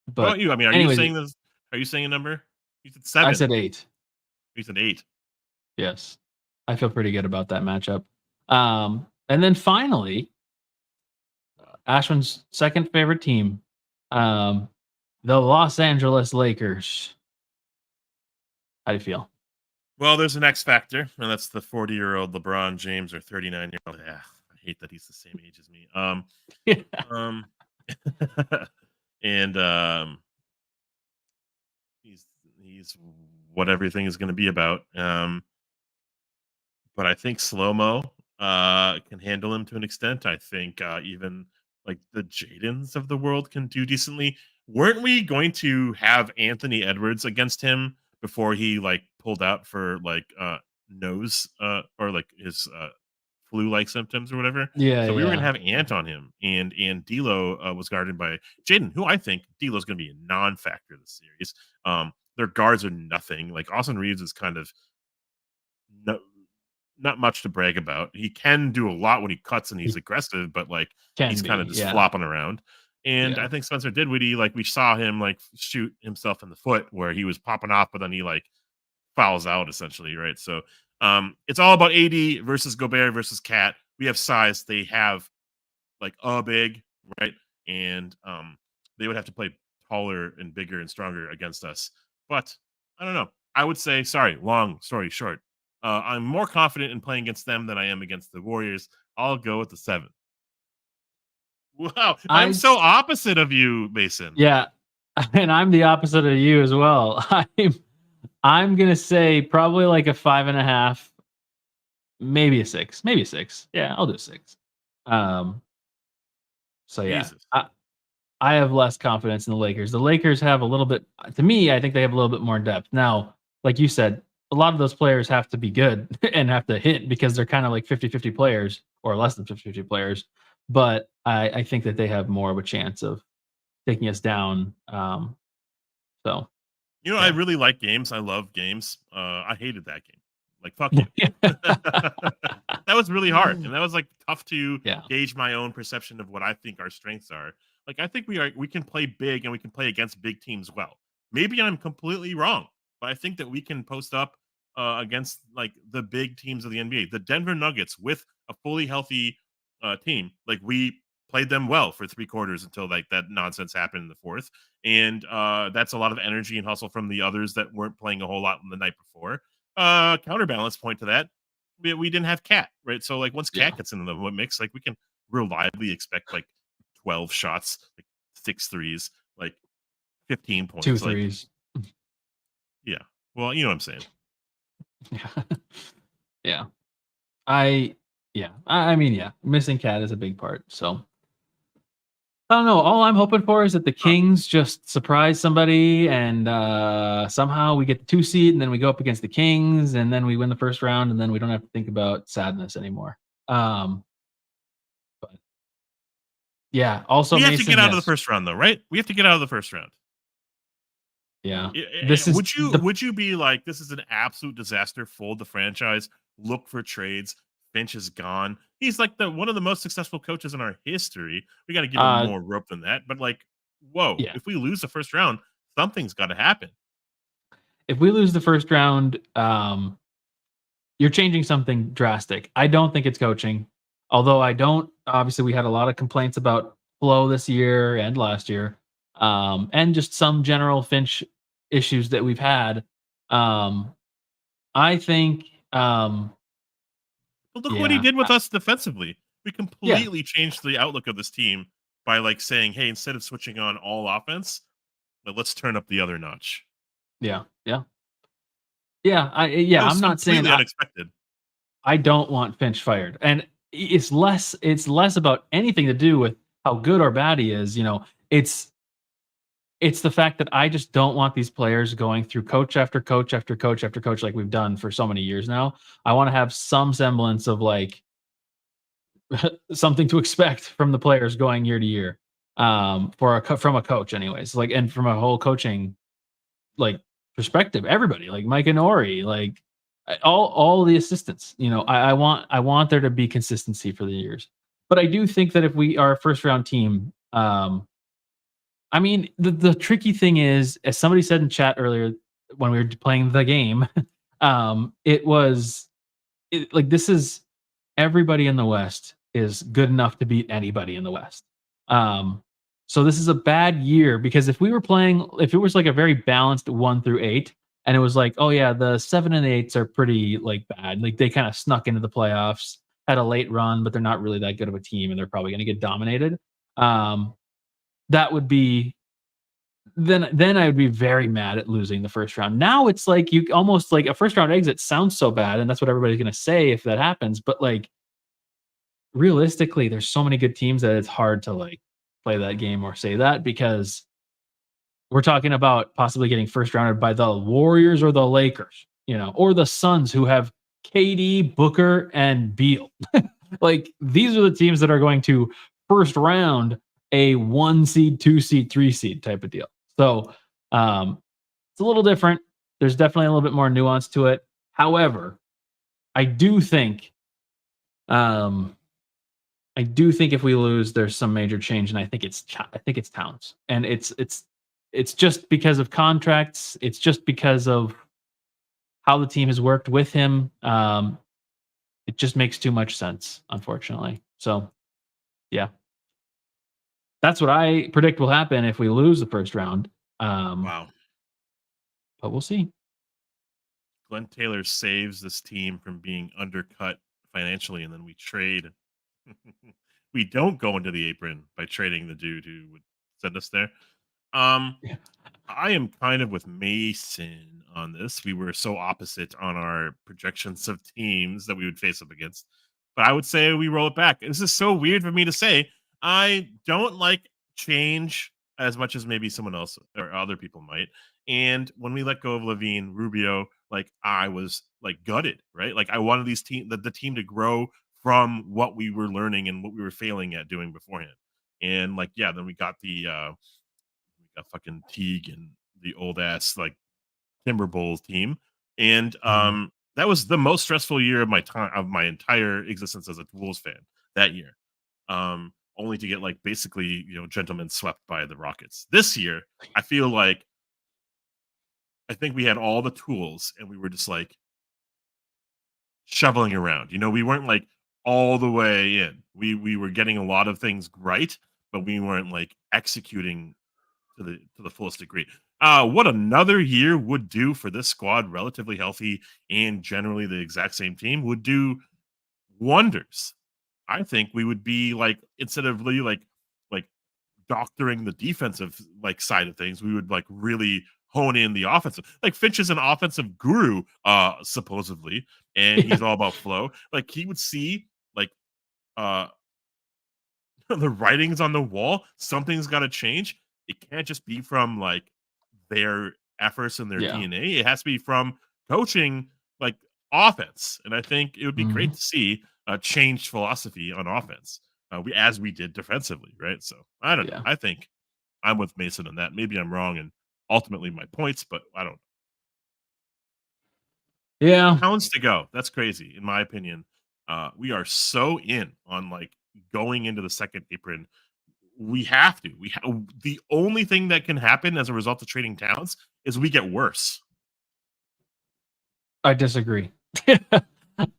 Speaker 2: What about
Speaker 1: but
Speaker 2: you? I mean, are you
Speaker 1: anyways,
Speaker 2: saying this? Are you saying a number? You said
Speaker 1: I
Speaker 2: 7.
Speaker 1: said 8.
Speaker 2: You said 8.
Speaker 1: Yes. I feel pretty good about that matchup. And then finally, Ashwin's second favorite team, um, the Los Angeles Lakers. How do you feel?
Speaker 2: Well, there's an X factor, and that's the 40-year-old LeBron James or 39-year-old. Yeah, I hate that he's the same age as me. Um, and he's he's what everything is going to be about. But I think slow mo can handle him to an extent. I think even like the Jadens of the world can do decently. Weren't we going to have Anthony Edwards against him before he like pulled out for like nose or like his flu like symptoms or whatever?
Speaker 1: Yeah,
Speaker 2: So we were gonna
Speaker 1: yeah.
Speaker 2: have Ant on him, and D'Lo was guarded by Jaden, who I think D'Lo's gonna be a non-factor this series. Their guards are nothing. Like Austin Reeves is kind of no, not much to brag about. He can do a lot when he cuts and he's
Speaker 1: He
Speaker 2: aggressive, but like
Speaker 1: can
Speaker 2: he's kind of
Speaker 1: be.
Speaker 2: just
Speaker 1: Yeah.
Speaker 2: flopping around. And I
Speaker 1: Yeah.
Speaker 2: think Spencer Dinwiddie, like we saw him like shoot himself in the foot where he was popping off, but then he like fouls out essentially, right? So it's all about AD versus Gobert versus Cat. We have size, they have like a big, right? And they would have to play taller and bigger and stronger against us. But I don't know. I would say, sorry, long story short, I'm more confident in playing against them than I am against the Warriors. I'll go with the 7. Wow, I'm
Speaker 1: I'd
Speaker 2: so
Speaker 1: s
Speaker 2: opposite of you, Mason.
Speaker 1: Yeah, and I'm the opposite of you as well. I'm gonna say probably like a 5.5, maybe a 6, maybe a 6. Yeah, I'll do a 6. Um, so yeah,
Speaker 2: Jesus.
Speaker 1: I have less confidence in the Lakers. The Lakers have a little bit to me, I think they have a little bit more depth. Now, like you said, a lot of those players have to be good and have to hit because they're kind of like 50-50 players or less than 50-50 players. But I think that they have more of a chance of taking us down. So
Speaker 2: You know, I
Speaker 1: yeah.
Speaker 2: really like games. I love games. I hated that game. Like, fuck you. That was really hard, and that was like tough to
Speaker 1: Yeah.
Speaker 2: gauge my own perception of what I think our strengths are. Like, I think we can play big and we can play against big teams well. Maybe I'm completely wrong, but I think that we can post up against like the big teams of the NBA. The Denver Nuggets with a fully healthy team, like we played them well for 3 quarters until like that nonsense happened in the fourth, and that's a lot of energy and hustle from the others that weren't playing a whole lot the night before. Counterbalance point to that, we didn't have Cat, right? So like once
Speaker 1: Yeah.
Speaker 2: Cat gets into the mix, like we can reliably expect like 12 shots, like 6 threes, like 15
Speaker 1: Two
Speaker 2: points. Like,
Speaker 1: threes.
Speaker 2: yeah. Well, you know what I'm saying.
Speaker 1: Yeah. Yeah. I I mean, yeah, missing Cat is a big part. So I don't know. All I'm hoping for is that the
Speaker 2: Uh,
Speaker 1: Kings just surprise somebody and somehow we get the 2 seed and then we go up against the Kings and then we win the first round and then we don't have to think about sadness anymore. But yeah, also
Speaker 2: we have to get
Speaker 1: Mason,
Speaker 2: out of the
Speaker 1: yes.
Speaker 2: first round, though, right? We have to get out of the first round.
Speaker 1: Yeah. This is the
Speaker 2: Would you be like, this is an absolute disaster, fold the franchise, look for trades, Finch is gone. He's like the one of the most successful coaches in our history. We got to give him
Speaker 1: uh
Speaker 2: more rope than that. But like, whoa,
Speaker 1: yeah.
Speaker 2: if we lose the first round, something's got to happen.
Speaker 1: If we lose the first round, you're changing something drastic. I don't think it's coaching. Although I don't obviously we had a lot of complaints about flow this year and last year. And just some general Finch issues that we've had. Um, I think
Speaker 2: But look what he
Speaker 1: yeah.
Speaker 2: did with us defensively. We
Speaker 1: Yeah.
Speaker 2: completely changed the outlook of this team by like saying, hey, instead of switching on all offense, let's turn up the other notch.
Speaker 1: Yeah. Yeah. Yeah. Yeah,
Speaker 2: That
Speaker 1: I'm
Speaker 2: was
Speaker 1: not saying
Speaker 2: completely unexpected.
Speaker 1: I don't want Finch fired. And it's less about anything to do with how good or bad he is, It's it's the fact that I just don't want these players going through coach after coach after coach after coach like we've done for so many years now. I want to have some semblance of like something to expect from the players going year to year. From a coach anyways. Like and from a whole coaching like perspective, everybody, like Mike and Ori, like all the assistants, I want there to be consistency for the years. But I do think that if we are a first round team, I mean, the tricky thing is, as somebody said in chat earlier when we were playing the game, it was like this is everybody in the West is good enough to beat anybody in the West. Um, so this is a bad year because if it was like a very balanced 1 through 8, and it was like, oh yeah, the 7 and 8s are pretty like bad. Like they kind of snuck into the playoffs, had a late run, but they're not really that good of a team, and they're probably going to get dominated. Um, that would be then I would be very mad at losing the first round. Now it's like you almost like a first round exit sounds so bad, and that's what everybody's going to say if that happens. But like realistically, there's so many good teams that it's hard to like play that game or say that because we're talking about possibly getting first rounded by the Warriors or the Lakers, or the Suns who have KD, Booker, and Beal. Like these are the teams that are going to first round a 1 seed, 2 seed, 3 seed type of deal. So it's a little different. There's definitely a little bit more nuance to it. However, I do think um, I do think if we lose, there's some major change, and I think it's Towns, and it's just because of contracts. It's just because of how the team has worked with him. It just makes too much sense, unfortunately. So yeah, that's what I predict will happen if we lose the first round. Um,
Speaker 2: Wow.
Speaker 1: but we'll see.
Speaker 2: Glenn Taylor saves this team from being undercut financially, and then we trade. We don't go into the apron by trading the dude who would send us there. Um,
Speaker 1: Yeah.
Speaker 2: I am kind of with Mason on this. We were so opposite on our projections of teams that we would face up against. But I would say we roll it back. This is so weird for me to say. I don't like change as much as maybe someone else or other people might. And when we let go of Levine, Rubio, like I was like gutted, right? Like I wanted the team to grow from what we were learning and what we were failing at doing beforehand. And like, yeah, then we got fucking Teague and the old ass like Timberwolves team, and
Speaker 1: Mhm.
Speaker 2: that was the most stressful year of my entire existence as a Wolves fan that year. Only to get like basically gentlemen swept by the Rockets. This year, I feel like I think we had all the tools and we were just like shoveling around. We weren't like all the way in. We were getting a lot of things right, but we weren't like executing to the fullest degree. What another year would do for this squad, relatively healthy and generally the exact same team, would do wonders. I think we would be like instead of like doctoring the defensive like side of things, we would like really hone in the offensive. Like Finch is an offensive guru, supposedly, and he's all about flow. Like he would see like uh the writings on the wall. Something's got to change. It can't just be from like their efforts and their
Speaker 1: Yeah.
Speaker 2: DNA. It has to be from coaching like offense. And I think it would be great
Speaker 1: Mhm.
Speaker 2: to see a changed philosophy on offense. As we did defensively, right? So I don't know.
Speaker 1: Yeah.
Speaker 2: I think I'm with Mason on that. Maybe I'm wrong and ultimately my points, but I don't.
Speaker 1: Yeah.
Speaker 2: Pounds to go. That's crazy, in my opinion. We are so in on like going into the second apron. We have to. The only thing that can happen as a result of trading Towns is we get worse.
Speaker 1: I disagree.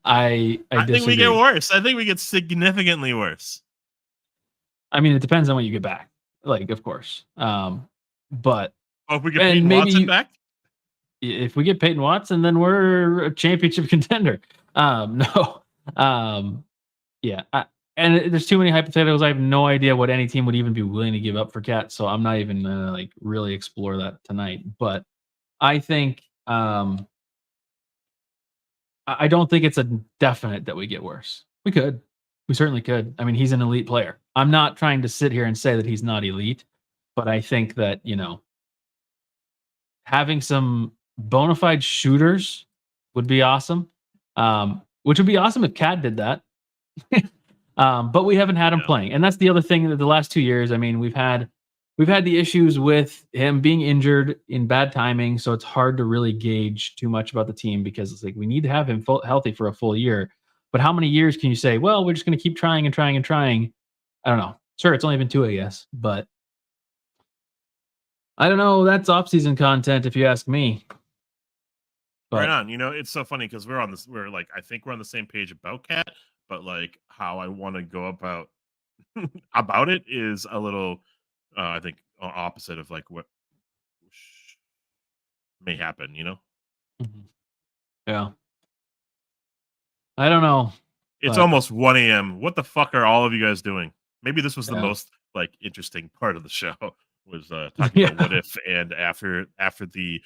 Speaker 1: I
Speaker 2: I think we get
Speaker 1: disagree.
Speaker 2: worse. I think we get significantly worse.
Speaker 1: I mean, it depends on what you get back. Like, of course. But
Speaker 2: Oh, if we get
Speaker 1: and
Speaker 2: Peyton
Speaker 1: maybe
Speaker 2: Watson back,
Speaker 1: if we get Peyton Watson, then we're a championship contender. No. Yeah. And there's too many hypotheticals. I have no idea what any team would even be willing to give up for Cat. So I'm not even gonna like really explore that tonight. But I think I don't think it's a definite that we get worse. We could. We certainly could. I mean, he's an elite player. I'm not trying to sit here and say that he's not elite, but I think that, having some bona fide shooters would be awesome. Which would be awesome if Cat did that. But we haven't had him
Speaker 2: yeah.
Speaker 1: playing, and that's the other thing that the last 2 years. I mean, we've had the issues with him being injured in bad timing, so it's hard to really gauge too much about the team because it's like we need to have him healthy for a full year. But how many years can you say? Well, we're just going to keep trying and trying and trying. I don't know. Sure, it's only been 2, I guess, but I don't know. That's off-season content, if you ask me.
Speaker 2: Right
Speaker 1: But
Speaker 2: on. It's so funny because we're on this. We're like, I think we're on the same page about Cat, but like how I want to go about it is a little, I think, opposite of like what may happen.
Speaker 1: Mhm. Yeah, I don't know,
Speaker 2: It's
Speaker 1: but
Speaker 2: almost 1 a.m. What the fuck are all of you guys doing? Maybe this was the
Speaker 1: yeah,
Speaker 2: most like interesting part of the show was talking about what
Speaker 1: yeah,
Speaker 2: if and after the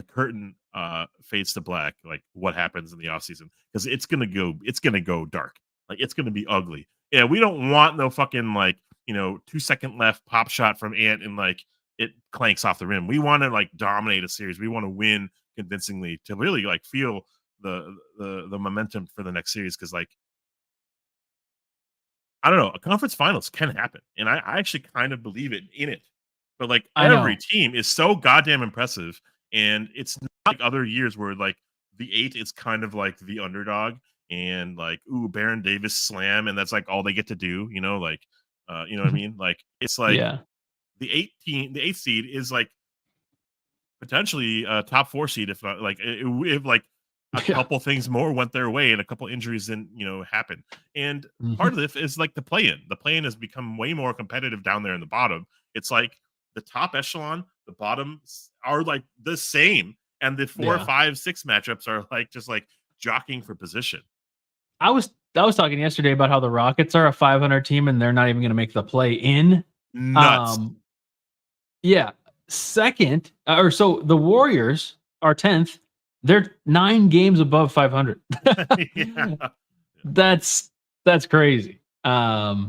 Speaker 2: curtain fades to black, like what happens in the off season because it's gonna go dark, like it's gonna be ugly. Yeah, we don't want no fucking like 2 second left pop shot from Ant and like it clanks off the rim. We want to like dominate a series. We want to win convincingly to really like feel the momentum for the next series because like I don't know, a conference finals can happen, and I actually kind of believe in it. But like
Speaker 1: I
Speaker 2: every
Speaker 1: know.
Speaker 2: team is so goddamn impressive, and it's not like other years where like the 8 is kind of like the underdog and like ooh Baron Davis slam, and that's like all they get to do. Like you know what I mean? Like it's like
Speaker 1: Yeah,
Speaker 2: the 8th seed is like potentially a top 4 seed if not like if like a
Speaker 1: yeah.
Speaker 2: couple things more went their way and a couple injuries didn't happen. And part
Speaker 1: Mhm.
Speaker 2: of this is like the play in has become way more competitive down there in the bottom. It's like the top echelon, the bottoms are like the same, and the four,
Speaker 1: Yeah.
Speaker 2: 5, 6 matchups are like just like jockeying for position.
Speaker 1: I was talking yesterday about how the Rockets are a 500 team and they're not even going to make the play in.
Speaker 2: Nuts.
Speaker 1: Um, yeah. Second, or so the Warriors are 10th. They're 9 games above 500.
Speaker 2: Yeah.
Speaker 1: that's that's crazy. Yeah.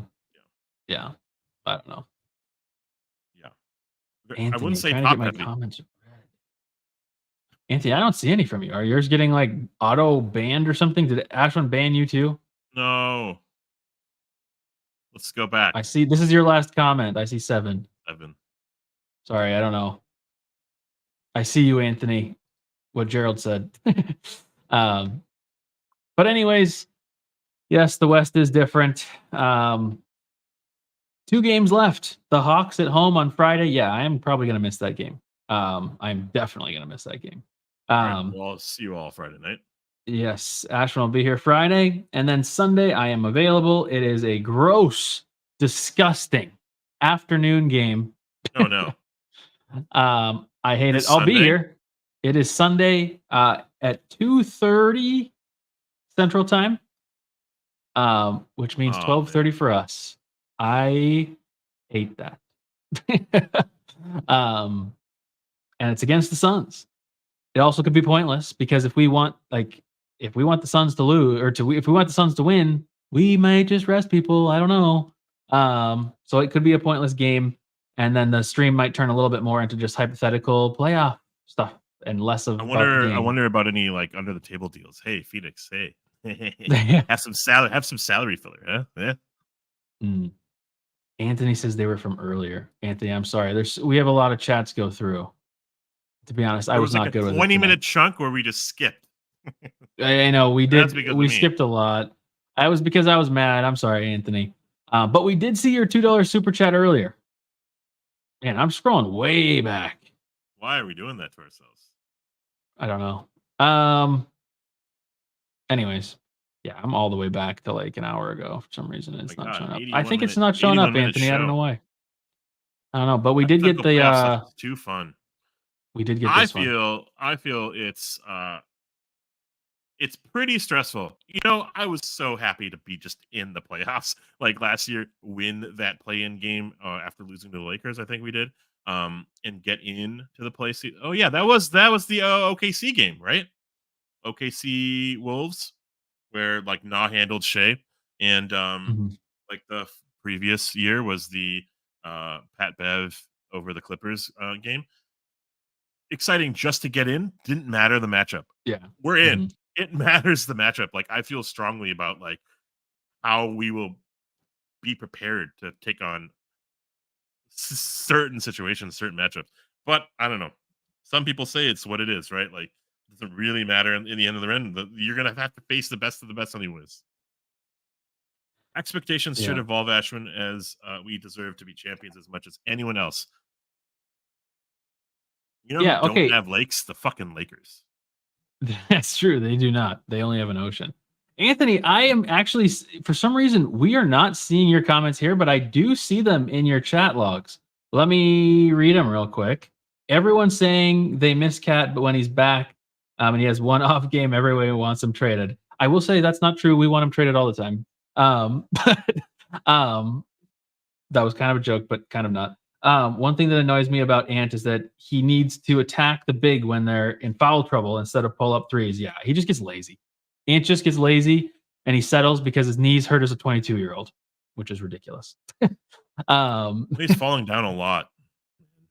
Speaker 1: I don't know.
Speaker 2: Yeah. I
Speaker 1: Anthony,
Speaker 2: wouldn't
Speaker 1: I'm
Speaker 2: say
Speaker 1: trying to get
Speaker 2: top
Speaker 1: my
Speaker 2: heavy.
Speaker 1: comments read. Anthony, I don't see any from you. Are yours getting like auto banned or something? Did Ashwin ban you too?
Speaker 2: No. Let's go back.
Speaker 1: I see. This is your last comment. I see 7.
Speaker 2: 7.
Speaker 1: Sorry, I don't know. I see you, Anthony. What Gerald said. um, but anyways, yes, the West is different. 2 games left. The Hawks at home on Friday. Yeah, I am probably gonna miss that game. I'm definitely gonna miss that game.
Speaker 2: All right.
Speaker 1: Um,
Speaker 2: Well, I'll see you all Friday night.
Speaker 1: yes, Ashwin will be here Friday, and then Sunday I am available. It is a gross, disgusting afternoon game.
Speaker 2: Oh no.
Speaker 1: I hate it.
Speaker 2: This
Speaker 1: I'll be
Speaker 2: Sunday?
Speaker 1: here. It is Sunday at 2:30 Central Time, which means
Speaker 2: Oh man.
Speaker 1: 12:30 for us. I hate that. um, and it's against the Suns. It also could be pointless because if we want the Suns to lose if we want the Suns to win, we might just rest people. I don't know. So it could be a pointless game, and then the stream might turn a little bit more into just hypothetical playoff stuff and less
Speaker 2: I
Speaker 1: about the
Speaker 2: wonder. I
Speaker 1: game.
Speaker 2: wonder about any like under the table deals. Hey, Phoenix. Hey, have some salary. Have some salary filler. Huh? Yeah.
Speaker 1: Mm. Anthony says they were from earlier. Anthony, I'm sorry. We have a lot of chats go through. To be honest, I
Speaker 2: There
Speaker 1: was
Speaker 2: was like
Speaker 1: not
Speaker 2: a
Speaker 1: good with it
Speaker 2: 20-minute
Speaker 1: tonight.
Speaker 2: chunk where we just skipped.
Speaker 1: I know we
Speaker 2: That's
Speaker 1: did.
Speaker 2: because of
Speaker 1: We
Speaker 2: me.
Speaker 1: skipped a lot. I was because I was mad. I'm sorry, Anthony. But we did see your $2 super chat earlier. Man, I'm scrolling way back.
Speaker 2: Why are we doing that to ourselves?
Speaker 1: I don't know. Anyways, yeah, I'm all the way back to like an hour ago. For some reason, it's
Speaker 2: My
Speaker 1: not
Speaker 2: God,
Speaker 1: showing up. I
Speaker 2: 81
Speaker 1: think it's
Speaker 2: minute,
Speaker 1: not showing
Speaker 2: 81
Speaker 1: up,
Speaker 2: minute
Speaker 1: Anthony. I don't know
Speaker 2: show.
Speaker 1: why. I don't know, but we did get
Speaker 2: Hypothetical playoff stuff
Speaker 1: the.
Speaker 2: is too fun.
Speaker 1: We did get
Speaker 2: I
Speaker 1: this one.
Speaker 2: feel it's pretty stressful. You know, I was so happy to be just in the playoffs. Like last year, win that play-in game after losing to the Lakers. I think we did, and get in to the play. Oh yeah, that was the OKC game, right? OKC Wolves, where like Nah handled Shea, and
Speaker 1: Mhm.
Speaker 2: like the previous year was the Pat Bev over the Clippers game. Exciting just to get in. Didn't matter the matchup.
Speaker 1: Yeah.
Speaker 2: We're in.
Speaker 1: Mhm.
Speaker 2: It matters the matchup. Like I feel strongly about like how we will be prepared to take on certain situations, certain matchups. But I don't know. Some people say it's what it is, right? Like it doesn't really matter in the end of the end. You're gonna have to face the best of the best anyways. Expectations should
Speaker 1: Yeah.
Speaker 2: evolve, Ashwin, as we deserve to be champions as much as anyone else. You know who
Speaker 1: Yeah.
Speaker 2: don't
Speaker 1: Okay.
Speaker 2: have lakes? The fucking Lakers.
Speaker 1: That's true. They do not. They only have an ocean. Anthony, I am actually, for some reason, we are not seeing your comments here, but I do see them in your chat logs. Let me read them real quick. Everyone's saying they miss Cat, but when he's back and he has one off game, everyone wants him traded. I will say that's not true. We want him traded all the time. But that was kind of a joke, but kind of not. One thing that annoys me about Ant is that he needs to attack the big when they're in foul trouble instead of pull up threes. Yeah, he just gets lazy. Ant just gets lazy and he settles because his knees hurt as a 22-year-old, which is ridiculous. um,
Speaker 2: He's falling down a lot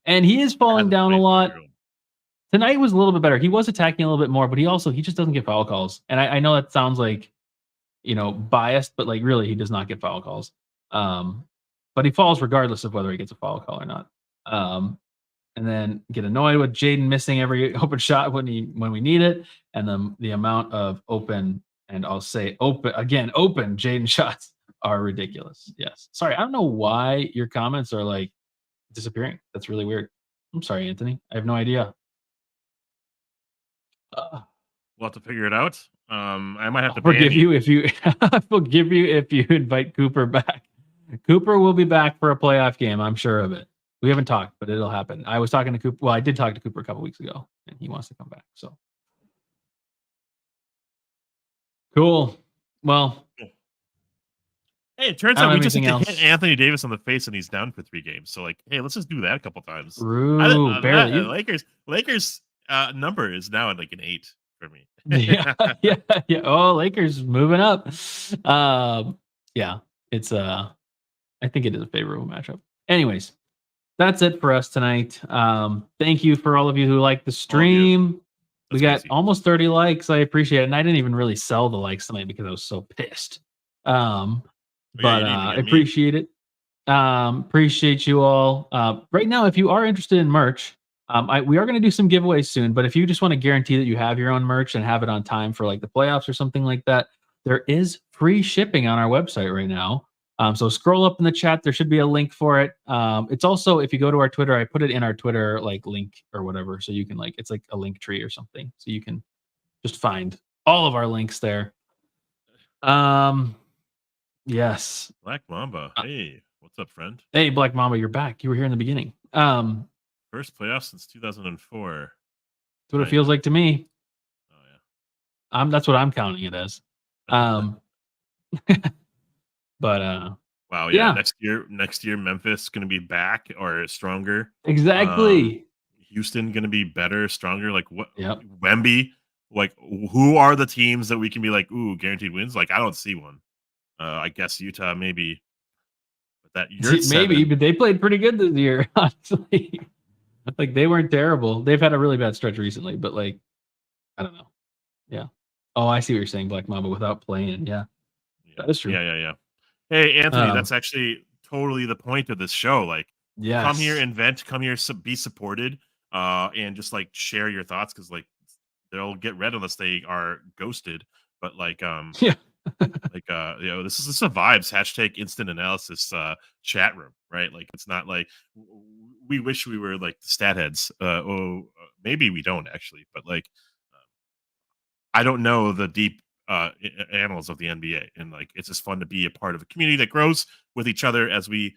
Speaker 1: and he is falling
Speaker 2: as a
Speaker 1: down a
Speaker 2: 22
Speaker 1: lot.
Speaker 2: year old.
Speaker 1: Tonight was a little bit better. He was attacking a little bit more, but he just doesn't get foul calls. And I know that sounds like biased, but like really, he does not get foul calls. Um, but he falls regardless of whether he gets a foul call or not. Um, and then get annoyed with Jaden missing every open shot when we need it, and the amount of open and I'll say open Jaden shots are ridiculous. Yes, sorry, I don't know why your comments are like disappearing. That's really weird. I'm sorry, Anthony. I have no idea.
Speaker 2: We'll have to figure it out. I might have
Speaker 1: I'll
Speaker 2: to ban
Speaker 1: forgive
Speaker 2: you.
Speaker 1: you if you I'll forgive you if you invite Cooper back. Cooper will be back for a playoff game. I'm sure of it. We haven't talked, but it'll happen. I was talking to Cooper. Well, I did talk to Cooper a couple weeks ago, and he wants to come back. So cool. Well,
Speaker 2: Hey, it turns
Speaker 1: I don't
Speaker 2: out we
Speaker 1: have
Speaker 2: just need
Speaker 1: anything
Speaker 2: to hit
Speaker 1: else.
Speaker 2: Anthony Davis on the face and he's down for 3 games. So like, hey, let's just do that a couple times.
Speaker 1: True. Barely.
Speaker 2: Lakers number is now at like an 8 for me.
Speaker 1: Yeah, yeah, yeah. Oh, Lakers moving up. Yeah, it's I think it is a favorable matchup. Anyways, that's it for us tonight. Thank you for all of you who liked the
Speaker 2: All of you.
Speaker 1: stream. We
Speaker 2: That's
Speaker 1: got
Speaker 2: crazy.
Speaker 1: almost 30 likes. I appreciate it. And I didn't even really sell the likes tonight because I was so pissed.
Speaker 2: Yeah,
Speaker 1: But
Speaker 2: you didn't even
Speaker 1: I
Speaker 2: get me.
Speaker 1: appreciate it. Appreciate you all. Right now, if you are interested in merch, we are going to do some giveaways soon. But if you just want to guarantee that you have your own merch and have it on time for like the playoffs or something like that, there is free shipping on our website right now. So scroll up in the chat. There should be a link for it. It's also if you go to our Twitter, I put it in our Twitter like link or whatever, so you can it's like a link tree or something, so you can just find all of our links there. Yes.
Speaker 2: Black Mamba. Hey, what's up, friend?
Speaker 1: Hey, Black Mamba, you're back. You were here in the beginning.
Speaker 2: First playoff since 2004.
Speaker 1: That's what it feels like to me.
Speaker 2: Oh yeah.
Speaker 1: That's what I'm counting it as. Um, but
Speaker 2: wow, Wow, yeah.
Speaker 1: Yeah,
Speaker 2: Next year, Memphis gonna be back or stronger. Um,
Speaker 1: exactly.
Speaker 2: Houston gonna be better, stronger. Like what?
Speaker 1: Yep.
Speaker 2: Wemby. Like who are the teams that we can be like, ooh, guaranteed wins? Like I don't see one. I guess Utah maybe, but that you're at
Speaker 1: Maybe,
Speaker 2: 7.
Speaker 1: but they played pretty good this year, honestly. Like they weren't terrible. They've had a really bad stretch recently, but like I don't know. Yeah. Oh, I see what you're saying, Black Mamba, without playing. Yeah,
Speaker 2: Yeah,
Speaker 1: that is true.
Speaker 2: yeah, yeah, yeah. Hey, Anthony,
Speaker 1: Um,
Speaker 2: that's actually totally the point of this show. Like, come here
Speaker 1: yes.
Speaker 2: and vent, come here, be supported, and just like share your thoughts because like they'll get read unless they are ghosted. But
Speaker 1: Yeah.
Speaker 2: this is a vibes hashtag instant analysis chat room, right? Like, it's not like we wish we were like the stat heads. Maybe we don't actually, but like I don't know the deep annals of the NBA, and like it's just fun to be a part of a community that grows with each other. As we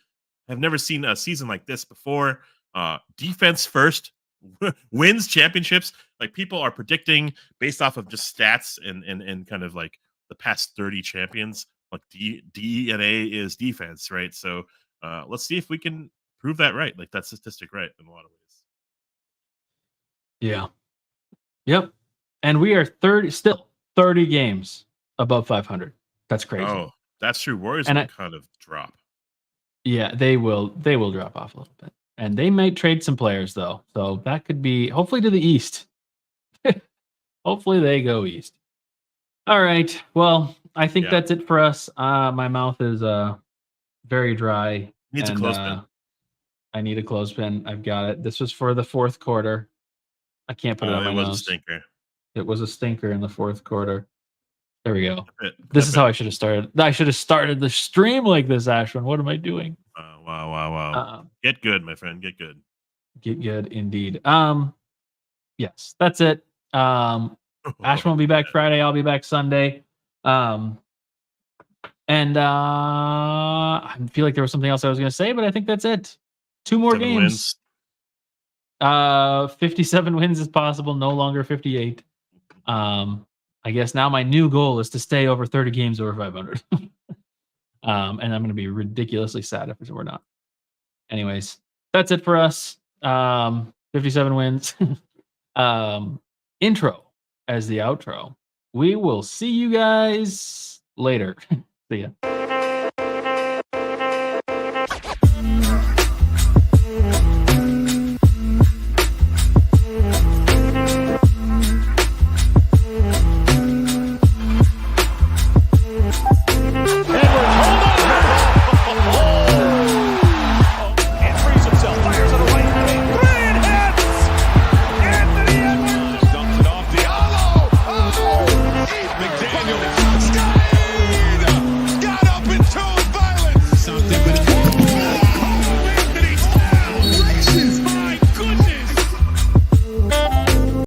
Speaker 2: have never seen a season like this before. Defense first wins championships. Like people are predicting based off of just stats and kind of like the past 30 champions. Like DNA is defense, right? So let's see if we can prove that right. Like that statistic right in a lot of ways.
Speaker 1: Yeah. Yep. And we are 30 games above 500. That's crazy.
Speaker 2: Oh, that's true. Warriors
Speaker 1: And
Speaker 2: will
Speaker 1: I,
Speaker 2: kind of drop.
Speaker 1: yeah, they will drop off a little bit. And they might trade some players though. So that could be hopefully to the east. Hopefully they go east. All right. Well, I think
Speaker 2: Yeah.
Speaker 1: that's it for us. My mouth is very dry
Speaker 2: Needs a
Speaker 1: and
Speaker 2: clothespin.
Speaker 1: I need a clothespin. I've got it. This was for the fourth quarter. I can't put it on
Speaker 2: It
Speaker 1: my
Speaker 2: was a
Speaker 1: nose.
Speaker 2: stinker.
Speaker 1: It was a stinker in the fourth quarter. There we go.
Speaker 2: Clip it.
Speaker 1: This
Speaker 2: Clip
Speaker 1: is
Speaker 2: it.
Speaker 1: how I should have started. I should have started the stream like this, Ashwin. What am I doing?
Speaker 2: Wow, wow, wow, wow.
Speaker 1: Um,
Speaker 2: Get good, my friend. Get good.
Speaker 1: get good indeed. Yes, that's it. Ashwin will be back Friday. I'll be back Sunday. Um, and I feel like there was something else I was going to say, but I think that's it. 2 more
Speaker 2: 7
Speaker 1: games.
Speaker 2: wins.
Speaker 1: 57 wins is possible, no longer 58. I guess now my new goal is to stay over 30 games over 500. And I'm going to be ridiculously sad if we're not. Anyways, that's it for us. 57 wins. Intro as the outro. We will see you guys later. See ya.